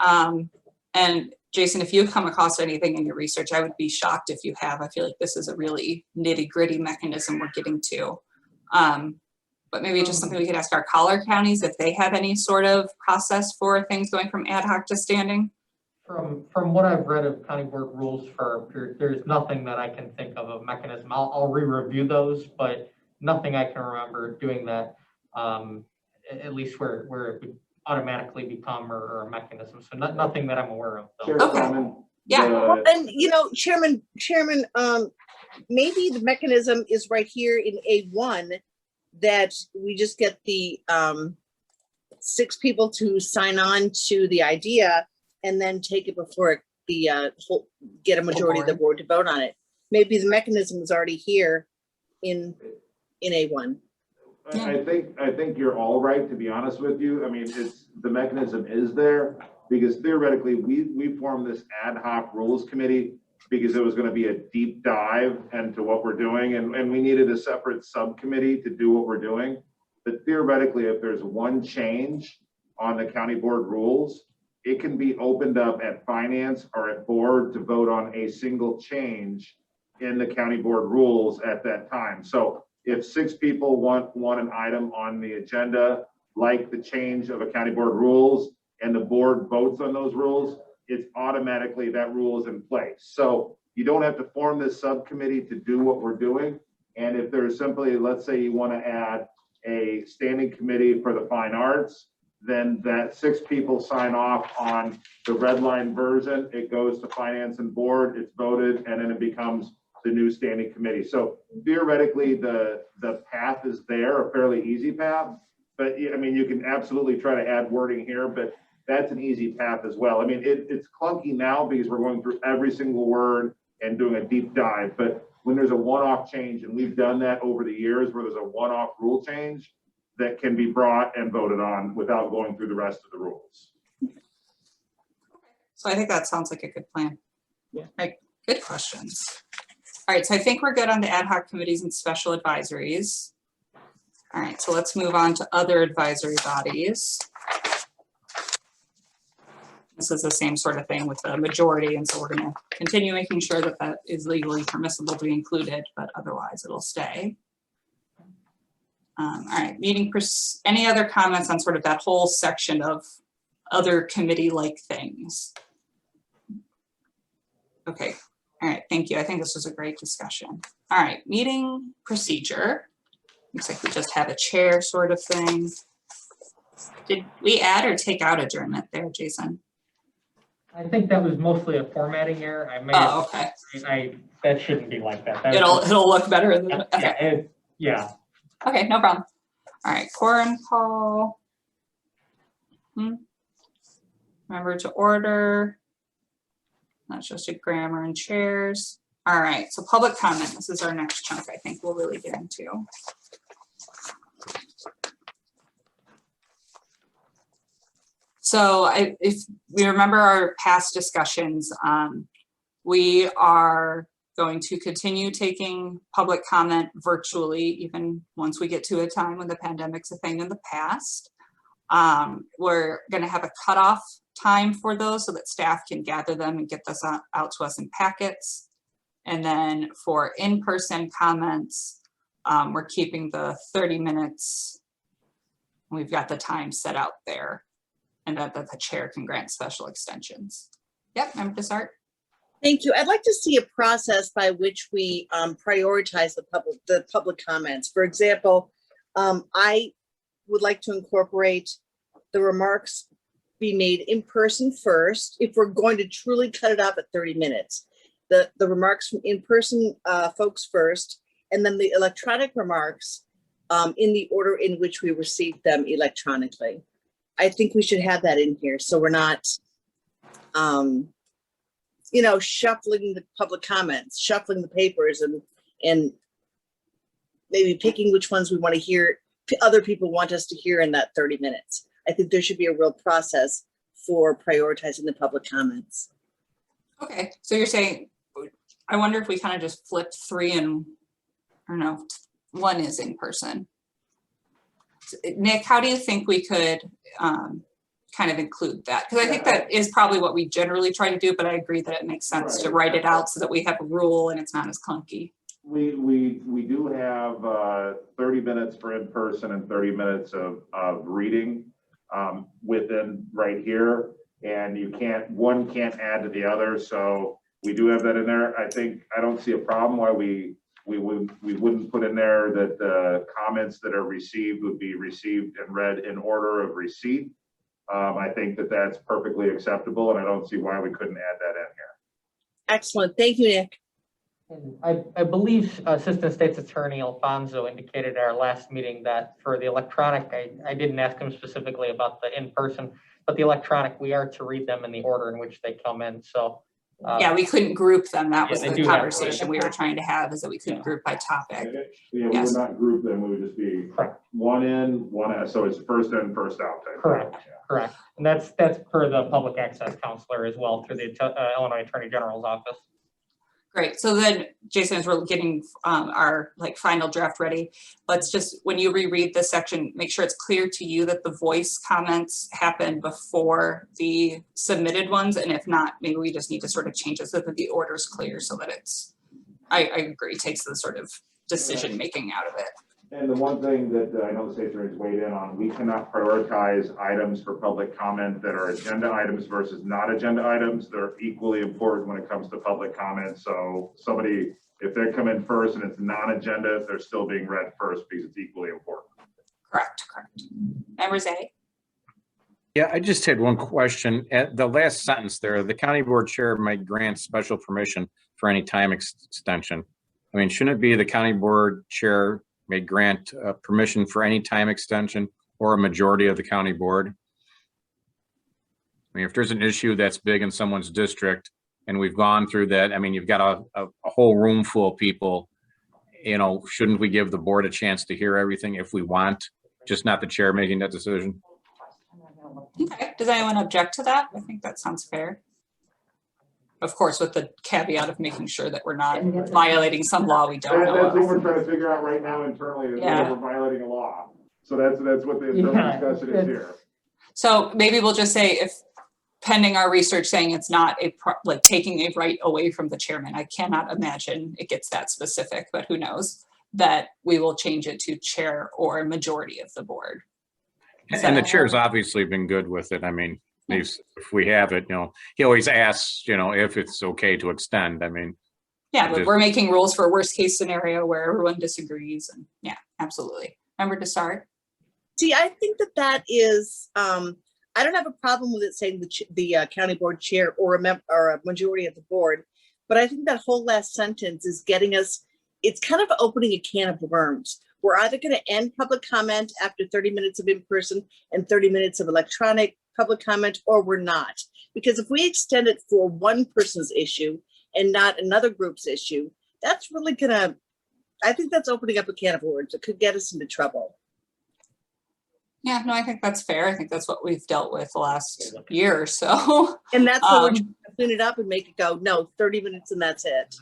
And Jason, if you've come across anything in your research, I would be shocked if you have. I feel like this is a really nitty-gritty mechanism we're getting to. But maybe just something we could ask our collar counties if they have any sort of process for things going from ad hoc to standing. From what I've read of county board rules, there's nothing that I can think of a mechanism. I'll re-review those, but nothing I can remember doing that. At least where it would automatically become or a mechanism. So nothing that I'm aware of. Though. Okay. Yeah. And you know, Chairman, maybe the mechanism is right here in A1, that we just get the 6 people to sign on to the idea and then take it before get a majority of the board to vote on it. Maybe the mechanism is already here in A1. I think you're all right, to be honest with you. I mean, the mechanism is there because theoretically we formed this ad hoc rules committee because it was going to be a deep dive into what we're doing, and we needed a separate subcommittee to do what we're doing. But theoretically, if there's one change on the county board rules, it can be opened up at finance or at board to vote on a single change in the county board rules at that time. So if 6 people want an item on the agenda, like the change of a county board rules, and the board votes on those rules, it's automatically that rule is in place. So you don't have to form this subcommittee to do what we're doing. And if there's simply, let's say you want to add a standing committee for the fine arts, then that 6 people sign off on the red line version. It goes to finance and board, it's voted, and then it becomes the new standing committee. So theoretically, the path is there, a fairly easy path. But I mean, you can absolutely try to add wording here, but that's an easy path as well. I mean, it's clunky now because we're going through every single word and doing a deep dive. But when there's a one-off change, and we've done that over the years where there's a one-off rule change that can be brought and voted on without going through the rest of the rules. So I think that sounds like a good plan. Yeah. Right, good questions. All right, so I think we're good on the ad hoc committees and special advisories. All right, so let's move on to other advisory bodies. This is the same sort of thing with the majority, and so we're going to continue making sure that that is legally permissible to be included, but otherwise it'll stay. All right, any other comments on sort of that whole section of other committee-like things? Okay, all right, thank you. I think this was a great discussion. All right, meeting procedure. Looks like we just have a chair sort of thing. Did we add or take out adjournment there, Jason? I think that was mostly a formatting error. I may Oh, okay. that shouldn't be like that. It'll look better than, okay. Yeah. Okay, no problem. All right, quorum call. Remember to order. That's just a grammar and chairs. All right, so public comment. This is our next chunk I think we'll really get into. So if we remember our past discussions, we are going to continue taking public comment virtually, even once we get to a time when the pandemic's a thing in the past. We're going to have a cutoff time for those so that staff can gather them and get this out to us in packets. And then for in-person comments, we're keeping the 30 minutes. We've got the time set out there, and that the chair can grant special extensions. Yep, member Desart. Thank you. I'd like to see a process by which we prioritize the public comments. For example, I would like to incorporate the remarks be made in person first, if we're going to truly cut it up at 30 minutes. The remarks from in-person folks first, and then the electronic remarks in the order in which we received them electronically. I think we should have that in here so we're not, shuffling the public comments, shuffling the papers, and maybe picking which ones we want to hear, other people want us to hear in that 30 minutes. I think there should be a real process for prioritizing the public comments. Okay, so you're saying, I wonder if we kind of just flip 3 and, or no, 1 is in person. Nick, how do you think we could kind of include that? Because I think that is probably what we generally try to do, but I agree that it makes sense to write it out so that we have a rule and it's not as clunky. We do have 30 minutes for in-person and 30 minutes of reading within right here, and one can't add to the other, so we do have that in there. I don't see a problem why we wouldn't put in there that the comments that are received would be received and read in order of receipt. I think that that's perfectly acceptable, and I don't see why we couldn't add that in here. Excellent. Thank you, Nick. I believe Assistant State's Attorney Alfonso indicated at our last meeting that for the electronic, I didn't ask him specifically about the in-person, but the electronic, we are to read them in the order in which they come in. So Yeah, we couldn't group them. That was Yeah, they the do have- conversation we were trying to have, is that we couldn't group by topic. Yeah, we Yes. would not group them, we would just be Correct. one in, one out, so it's first in, first out type. Correct. Yeah. Correct. And that's per the public access counselor as well through the Illinois Attorney General's office. Great. So then, Jason, as we're getting our like final draft ready, let's just, when you reread this section, make sure it's clear to you that the voice comments happen before the submitted ones. And if not, maybe we just need to sort of change it so that the order is clear, so that it's, I agree, takes the sort of decision making out of it. And the one thing that I know the state attorney's weighed in on, we cannot prioritize items for public comment that are agenda items versus not agenda items. They're equally important when it comes to public comment. So somebody, if they come in first and it's non-agenda, they're still being read first because it's equally important. Correct, correct. Members A? Yeah, I just had one question. At the last sentence there, the county board chair might grant special permission for any time extension. I mean, shouldn't it be the county board chair may grant permission for any time extension or a majority of the county board? I mean, if there's an issue that's big in someone's district and we've gone through that, I mean, you've got a whole room full of people, you know, shouldn't we give the board a chance to hear everything if we want, just not the chair making that decision? Okay, does anyone object to that? I think that sounds fair. Of course, with the caveat of making sure that we're not violating some law we don't know That's what of. we're trying to figure out right now internally, is Yeah. whether we're violating a law. So that's what the internal discussion is here. So maybe we'll just say, if pending our research saying it's not like taking a right away from the chairman, I cannot imagine it gets that specific, but who knows, that we will change it to chair or a majority of the board. And the chair's obviously been good with it. I mean, if we have it, you know, he always asks, you know, if it's okay to extend. I mean, Yeah, but we're making rules for a worst case scenario where everyone disagrees, and yeah, absolutely. Remember to start. See, I think that is, I don't have a problem with it saying the county board chair or a majority of the board, but I think that whole last sentence is getting us, it's kind of opening a can of worms. We're either going to end public comment after 30 minutes of in-person and 30 minutes of electronic public comment, or we're not. Because if we extend it for one person's issue and not another group's issue, that's really gonna, I think that's opening up a can of worms. It could get us into trouble. Yeah, no, I think that's fair. I think that's what we've dealt with the last year or so. And that's why we're trying to clean it up and make it go, no, 30 minutes and that's it.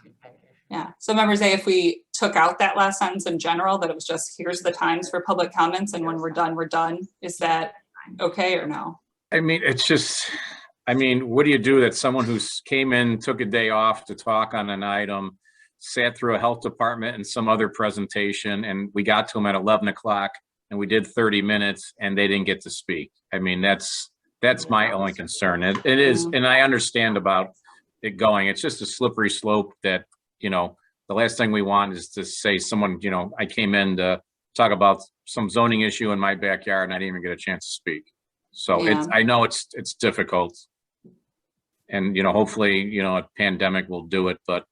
Yeah, so members, if we took out that last sentence in general, that it was just, here's the times for public comments, and when we're done, is that okay or no? I mean, it's just, I mean, what do you do that someone who came in, took a day off to talk on an item, sat through a health department and some other presentation, and we got to them at 11 o'clock and we did 30 minutes and they didn't get to speak? I mean, that's my only concern. It is, and I understand about it going, it's just a slippery slope that, you know, the last thing we want is to say someone, you know, I came in to talk about some zoning issue in my backyard and I didn't even get a chance to speak. So Yeah. I know it's difficult, and, you know, hopefully, you know, a pandemic will do it. But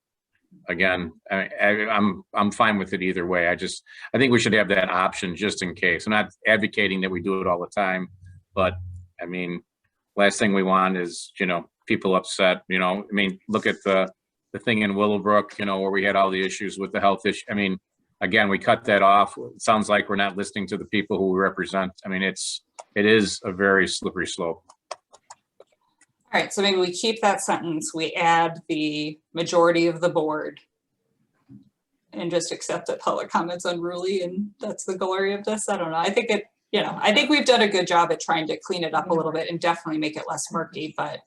again, I'm fine with it either way. I think we should have that option just in case. I'm not advocating that we do it all the time, but I mean, last thing we want is, you know, people upset, you know. I mean, look at the thing in Willowbrook, you know, where we had all the issues with the health issue. I mean, again, we cut that off. It sounds like we're not listening to the people who we represent. I mean, it is a very slippery slope. All right, so maybe we keep that sentence, we add the majority of the board and just accept that public comment's unruly, and that's the glory of this. I don't know. I think I think we've done a good job at trying to clean it up a little bit and definitely make it less murky, but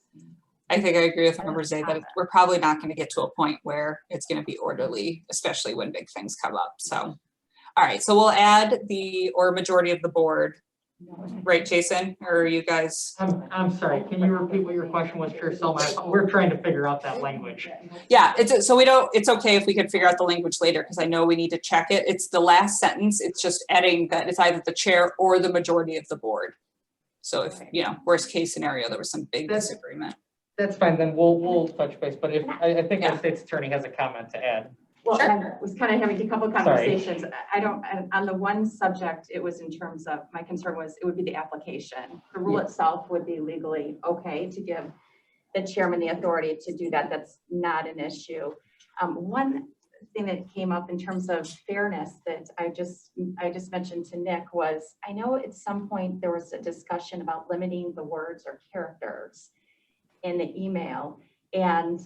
I think I agree with members A that we're probably not going to get to a point where it's going to be orderly, especially when big things come up. So, all right, so we'll add the or majority of the board. Right, Jason, or are you guys? I'm sorry, can you repeat what your question was, Chair Selma? We're trying to figure out that language. Yeah, it's okay if we could figure out the language later, because I know we need to check it. It's the last sentence. It's just adding that it's either the chair or the majority of the board. So if, you know, worst case scenario, there was some big disagreement. That's fine, then we'll touch base, but if, I think the state's attorney has a comment to add. Well, Sure. I was kind of having a couple of conversations. On the one subject, it was in terms of, my concern was it would be the application. The rule itself would be legally okay to give the chairman the authority to do that. That's not an issue. One thing that came up in terms of fairness that I just mentioned to Nick was, I know at some point there was a discussion about limiting the words or characters in the email. And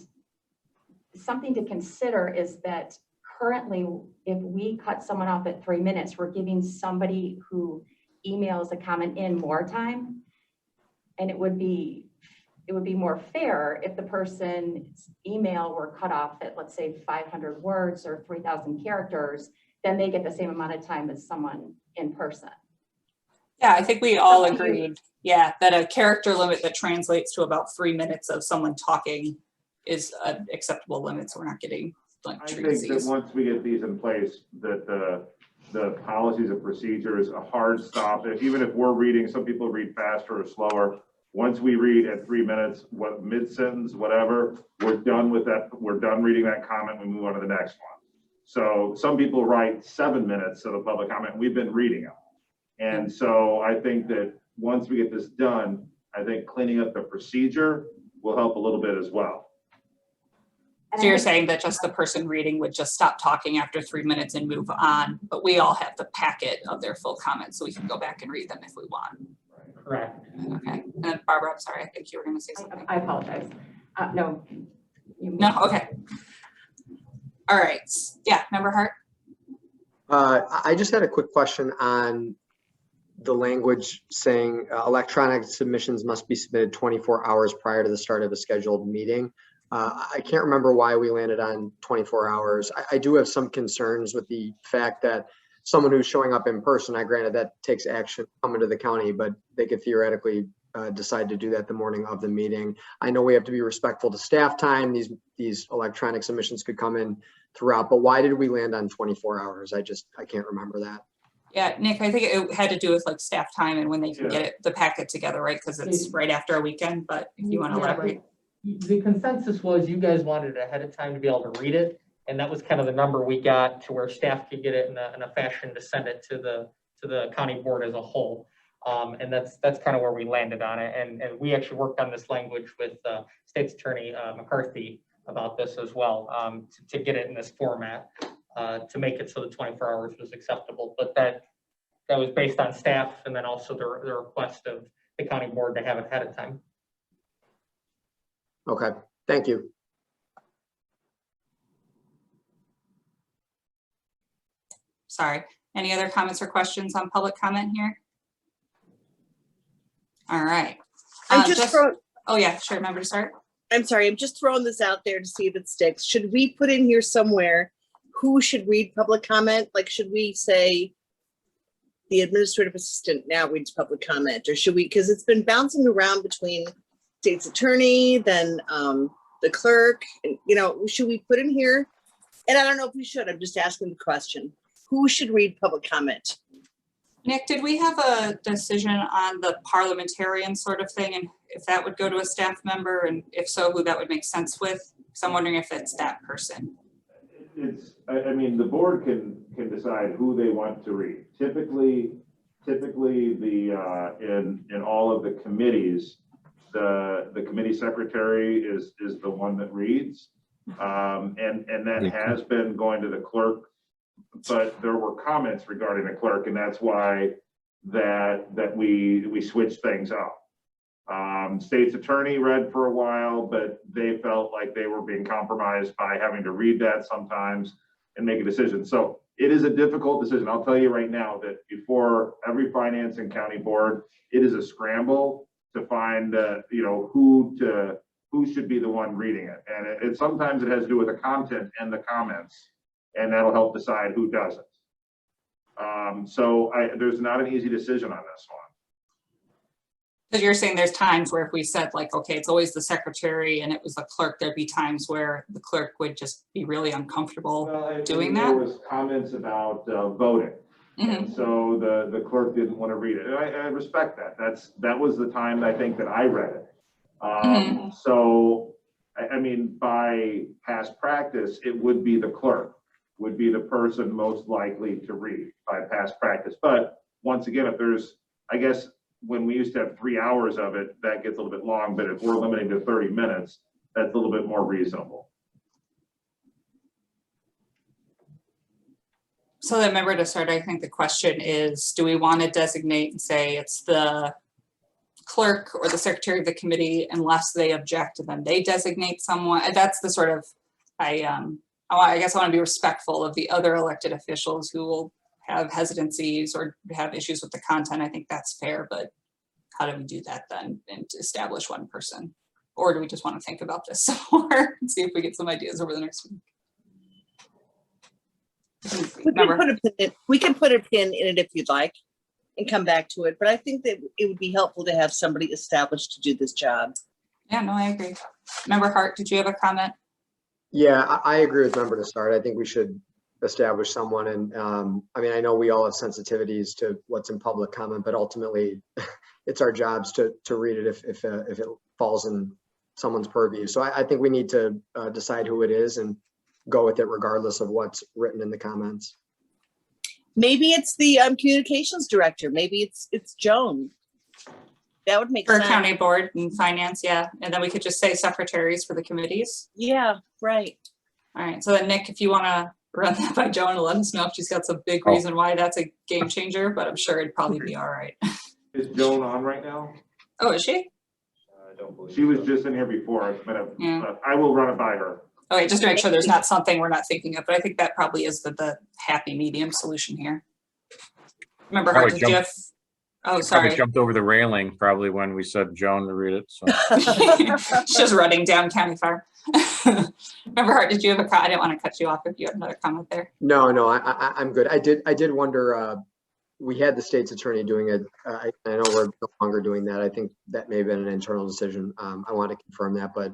something to consider is that currently, if we cut someone off at 3 minutes, we're giving somebody who emails a comment in more time. And it would be more fair if the person's email were cut off at, let's say, 500 words or 3,000 characters, then they get the same amount of time as someone in person. Yeah, I think we all agreed, yeah, that a character limit that translates to about 3 minutes of someone talking is an acceptable limit, so we're not getting like I think that treesies. once we get these in place, that the policies and procedures, a hard stop, even if we're reading, some people read faster or slower. Once we read at 3 minutes, what mid-sentence, whatever, we're done with that. We're done reading that comment. We move on to the next one. So some people write 7 minutes of a public comment, and we've been reading them. And so I think that once we get this done, I think cleaning up the procedure will help a little bit as well. And So I you're think- saying that just the person reading would just stop talking after 3 minutes and move on, but we all have the packet of their full comments, so we can go back and read them if we want. Correct. Okay, and then Barbara, I'm sorry, I think you were gonna say something. I apologize. No. No, okay. All right, yeah, Member Hart? I just had a quick question on the language saying electronic submissions must be submitted 24 hours prior to the start of a scheduled meeting. I can't remember why we landed on 24 hours. I do have some concerns with the fact that someone who's showing up in person, granted that takes action coming to the county, but they could theoretically decide to do that the morning of the meeting. I know we have to be respectful to staff time. These electronic submissions could come in throughout, but why did we land on 24 hours? I can't remember that. Yeah, Nick, I think it had to do with like staff time and when they can Yeah. get the packet together, right? Because it's right after a weekend, but if you want to Yeah, elaborate. The consensus was you guys wanted it ahead of time to be able to read it. And that was kind of the number we got to where staff could get it in a fashion to send it to the county board as a whole. And that's kind of where we landed on it. And we actually worked on this language with State's Attorney McCarthy about this as well, to get it in this format, to make it so the 24 hours was acceptable. But that was based on staff and then also the request of the county board to have it ahead of time. Okay, thank you. Sorry. Any other comments or questions on public comment here? All right. I'm just throwing, Oh yeah, sure, Member to start. I'm sorry, I'm just throwing this out there to see if it sticks. Should we put in here somewhere who should read public comment? Like, should we say the administrative assistant now reads public comment, or should we, because it's been bouncing around between state's attorney, then the clerk, and, you know, should we put in here? And I don't know if we should, I'm just asking the question. Who should read public comment? Nick, did we have a decision on the parliamentarian sort of thing, and if that would go to a staff member, and if so, who that would make sense with? Because I'm wondering if it's that person. I mean, the board can decide who they want to read. Typically in all of the committees, the committee secretary is the one that reads. And that has been going to the clerk, but there were comments regarding the clerk, and that's why that we switched things up. State's attorney read for a while, but they felt like they were being compromised by having to read that sometimes and make a decision. So it is a difficult decision. I'll tell you right now that before every finance and county board, it is a scramble to find, who should be the one reading it. And it sometimes it has to do with the content and the comments, and that'll help decide who does it. So there's not an easy decision on this one. Because you're saying there's times where if we said like, okay, it's always the secretary and it was the clerk, there'd be times where the clerk would just be really uncomfortable doing that. There was comments about voting. And so the clerk didn't want to read it. And I respect that. That was the time I think that I read it. So, I mean, by past practice, it would be the clerk, would be the person most likely to read by past practice. But once again, if there's, I guess, when we used to have 3 hours of it, that gets a little bit long, but if we're limiting to 30 minutes, that's a little bit more reasonable. So then remember to start, I think the question is, do we want to designate and say it's the clerk or the secretary of the committee unless they object, and then they designate someone? That's the sort of, I guess I want to be respectful of the other elected officials who will have hesitancies or have issues with the content. I think that's fair, but how do we do that then and to establish one person? Or do we just want to think about this some more and see if we get some ideas over the next week? We can put a pin in it if you'd like and come back to it, but I think that it would be helpful to have somebody established to do this job. Yeah, no, I agree. Member Hart, did you have a comment? Yeah, I agree with member to start. I think we should establish someone. And I mean, I know we all have sensitivities to what's in public comment, but ultimately it's our jobs to read it if it falls in someone's purview. So I think we need to decide who it is and go with it regardless of what's written in the comments. Maybe it's the communications director. Maybe it's Joan. That would make For sense. county board and finance, yeah. And then we could just say secretaries for the committees. Yeah, right. All right, so then Nick, if you want to run that by Joan and let us know if she's got some big reason why that's a game changer, but I'm sure it'd probably be all right. Is Joan on right now? Oh, is she? I don't believe she was just in here before. Yeah. I will run it by her. Okay, just to make sure there's not something we're not thinking of, but I think that probably is the happy medium solution here. Remember, Hart, did you have? Oh, sorry. Probably jumped over the railing probably when we said Joan to read it. So. She's just running down County Farm. Remember, Hart, did you have a comment? I didn't want to cut you off if you had another comment there. No, I'm good. I did wonder, we had the state's attorney doing it. I know we're no longer doing that. I think that may have been an internal decision. I want to confirm that, but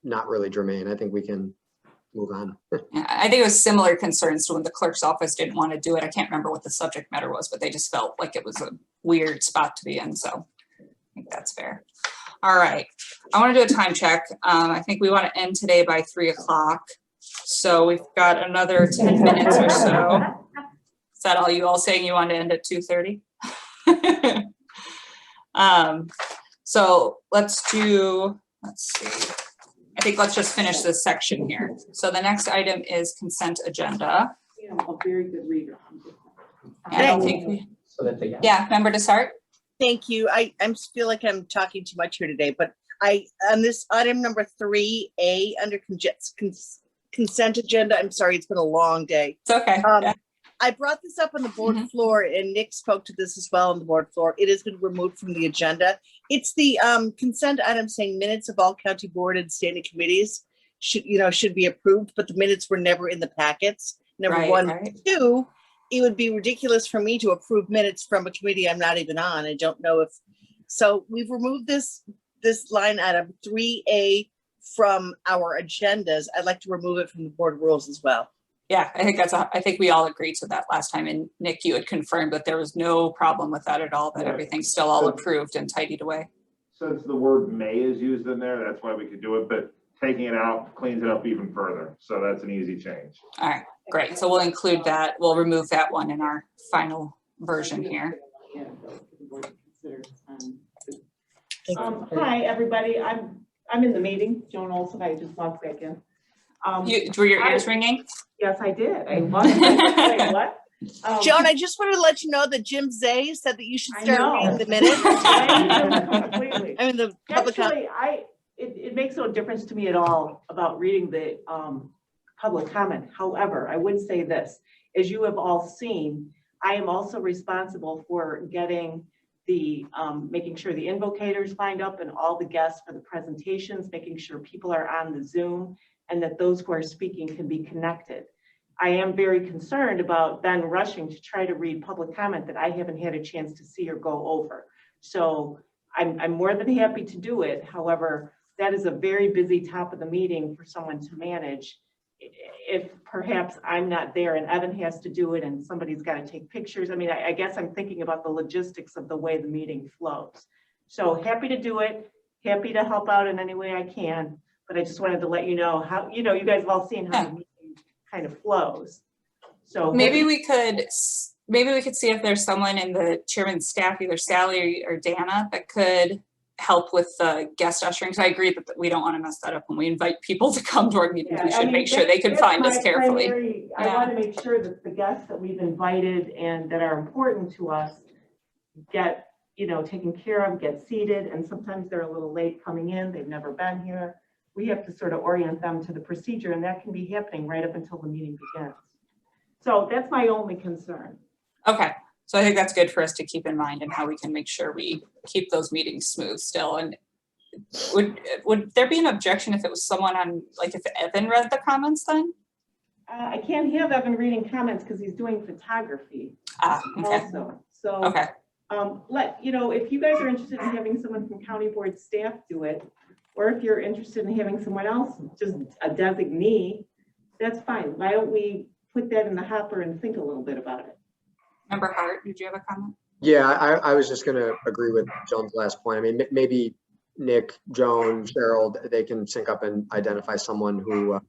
not really germane. I think we can move on. Yeah, I think it was similar concerns to when the clerk's office didn't want to do it. I can't remember what the subject matter was, but they just felt like it was a weird spot to be in. So I think that's fair. All right. I want to do a time check. I think we want to end today by 3 o'clock. So we've got another 10 minutes or so. Is that all you all saying you want to end at 2:30? So let's see. I think let's just finish this section here. So the next item is consent agenda. You know, a very good reader. I don't think yeah, member to start. Thank you. I feel like I'm talking too much here today, but on this item number 3A under consent agenda, I'm sorry, it's been a long day. It's okay. Yeah. I brought this up on the board floor and Nick spoke to this as well on the board floor. It has been removed from the agenda. It's the consent item saying minutes of all county board and standing committees should be approved, but the minutes were never in the packets. Number one. Right. Two, it would be ridiculous for me to approve minutes from a committee I'm not even on. I don't know if, so we've removed this line item 3A from our agendas. I'd like to remove it from the board rules as well. Yeah, I think we all agreed to that last time, and Nick, you had confirmed that there was no problem with that at all, that everything's still all approved and tidied away. Since the word may is used in there, that's why we could do it, but taking it out cleans it up even further. So that's an easy change. All right, great. So we'll include that. We'll remove that one in our final version here. Hi, everybody. I'm in the meeting. Joan Olson, I just walked back in. Were your ears ringing? Yes, I did. I was. Wait, what? Joan, I just wanted to let you know that Jim Zay said that you should start reading the minutes. Completely. I mean, the public. Actually, it makes no difference to me at all about reading the public comment. However, I would say this, as you have all seen, I am also responsible for getting the making sure the invocators lined up and all the guests for the presentations, making sure people are on the Zoom and that those who are speaking can be connected. I am very concerned about then rushing to try to read public comment that I haven't had a chance to see or go over. So I'm more than happy to do it. However, that is a very busy top of the meeting for someone to manage. If perhaps I'm not there and Evan has to do it and somebody's got to take pictures. I mean, I guess I'm thinking about the logistics of the way the meeting flows. So happy to do it, happy to help out in any way I can. But I just wanted to let you know how, you guys have all seen how the meeting kind of flows. So maybe we could maybe we could see if there's someone in the chairman's staff, either Sally or Dana, that could help with the guest ushering. So I agree that we don't want to mess that up when we invite people to come to our meetings. We Yeah, I should mean, make sure they can that's find us my carefully. primary- I want to make sure that the guests that we've invited and that are important to us get, taken care of, get seated, and sometimes they're a little late coming in, they've never been here. We have to sort of orient them to the procedure, and that can be happening right up until the meeting begins. So that's my only concern. Okay, so I think that's good for us to keep in mind and how we can make sure we keep those meetings smooth still. And would there be an objection if it was someone on, like if Evan read the comments then? I can't have Evan reading comments because he's doing photography Okay, also. So okay, if you guys are interested in having someone from county board staff do it, or if you're interested in having someone else, just a designee, that's fine. Why don't we put that in the hopper and think a little bit about it? Member Hart, did you have a comment? Yeah, I was just gonna agree with Joan's last point. I mean, maybe Nick, Joan, Cheryl, they can sync up and identify someone who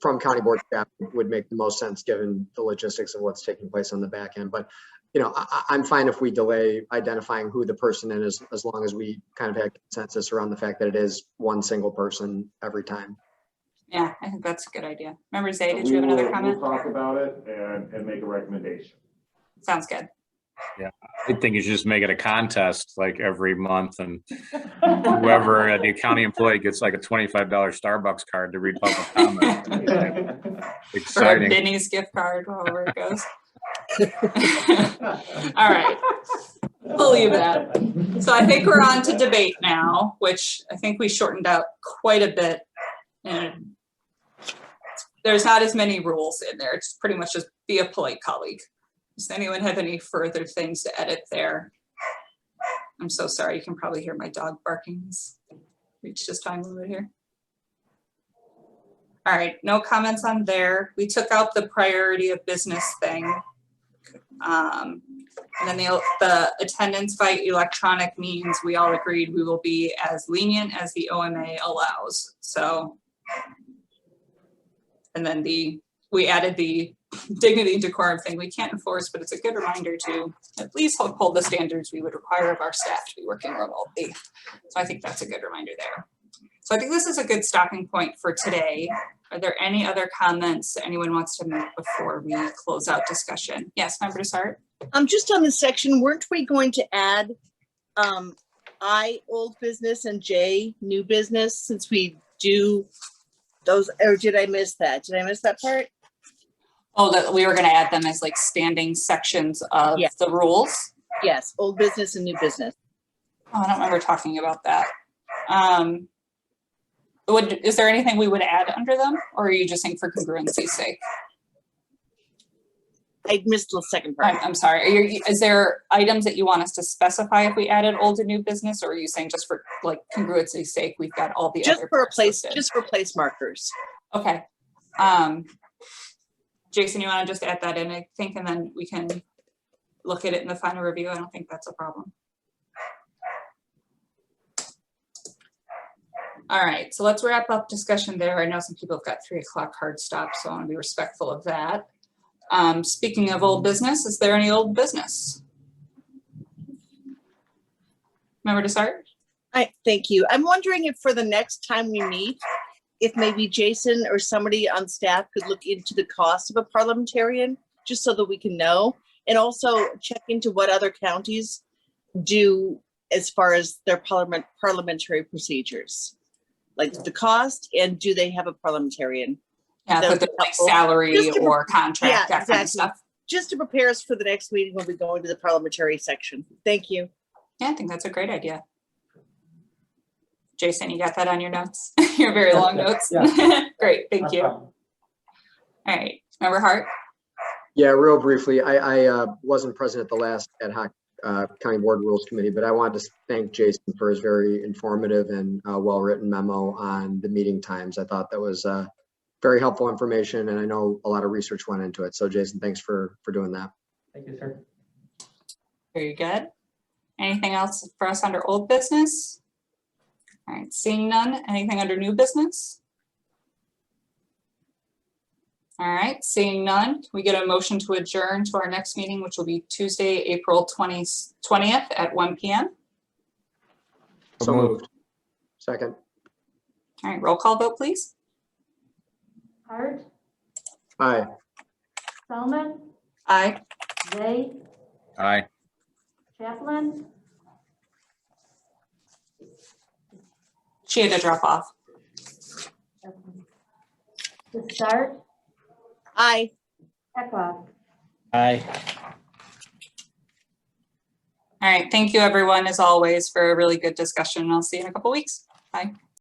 from county board staff would make the most sense given the logistics of what's taking place on the back end. But I'm fine if we delay identifying who the person is, as long as we kind of have consensus around the fact that it is one single person every time. Yeah, I think that's a good idea. Member Zay, did you have another comment? We'll talk about it and make a recommendation. Sounds good. I think you should just make it a contest like every month, and whoever the county employee gets like a $25 Starbucks card to read public comment. Or a Exciting. Benny's gift card, however it goes. All right, we'll leave that. So I think we're on to debate now, which I think we shortened out quite a bit. And there's not as many rules in there. It's pretty much just be a polite colleague. Does anyone have any further things to edit there? I'm so sorry. You can probably hear my dog barking. He's reached his time limit here. All right, no comments on there. We took out the priority of business thing. And then the attendance by electronic means we all agreed we will be as lenient as the OMA allows. So, and then we added the dignity and decorum thing we can't enforce, but it's a good reminder to at least hold the standards we would require of our staff to be working remotely. So I think that's a good reminder there. So I think this is a good stopping point for today. Are there any other comments that anyone wants to make before we close out discussion? Yes, Member Desart? Just on this section, weren't we going to add I, old business, and J, new business, since we do those, or did I miss that? Did I miss that part? Oh, that we were going to add them as like standing sections of the rules. Yes, old business and new business. Oh, I don't remember talking about that. Is there anything we would add under them, or are you just saying for congruency's sake? I missed the second part. I'm sorry. Is there items that you want us to specify if we added old and new business, or are you saying just for like congruency's sake, we've got all the just other for a parts place, listed? just for place markers. Okay. Jason, you want to just add that in, I think, and then we can look at it in the final review. I don't think that's a problem. All right, so let's wrap up discussion there. I know some people have got 3 o'clock hard stop, so I want to be respectful of that. Speaking of old business, is there any old business? Member Desart? Thank you. I'm wondering if for the next time we meet, if maybe Jason or somebody on staff could look into the cost of a parliamentarian, just so that we can know, and also check into what other counties do as far as their parliamentary procedures, like the cost, and do they have a parliamentarian? Yeah, That but would the be like helpful. salary Just to or contract, Yeah, that kind of exactly. stuff. Just to prepare us for the next meeting when we go into the parliamentary section. Thank you. Yeah, I think that's a great idea. Jason, you got that on your notes? Your very long notes? Yeah. Great, thank you. All right, Member Hart? Yeah, real briefly, I wasn't present at the last ad hoc County Board Rules Committee, but I wanted to thank Jason for his very informative and well-written memo on the meeting times. I thought that was very helpful information, and I know a lot of research went into it. So Jason, thanks for doing that. Thank you, sir. Very good. Anything else for us under old business? All right, seeing none, anything under new business? All right, seeing none, can we get a motion to adjourn to our next meeting, which will be Tuesday, April 20th at 1 p.m. So moved. Second. All right, roll call vote, please. Hart, Aye. Selman, Aye. Zay, Aye. Chaplin, She had to drop off. Start, Aye. Eckhoff. Aye. All right, thank you everyone, as always, for a really good discussion. I'll see you in a couple weeks. Bye.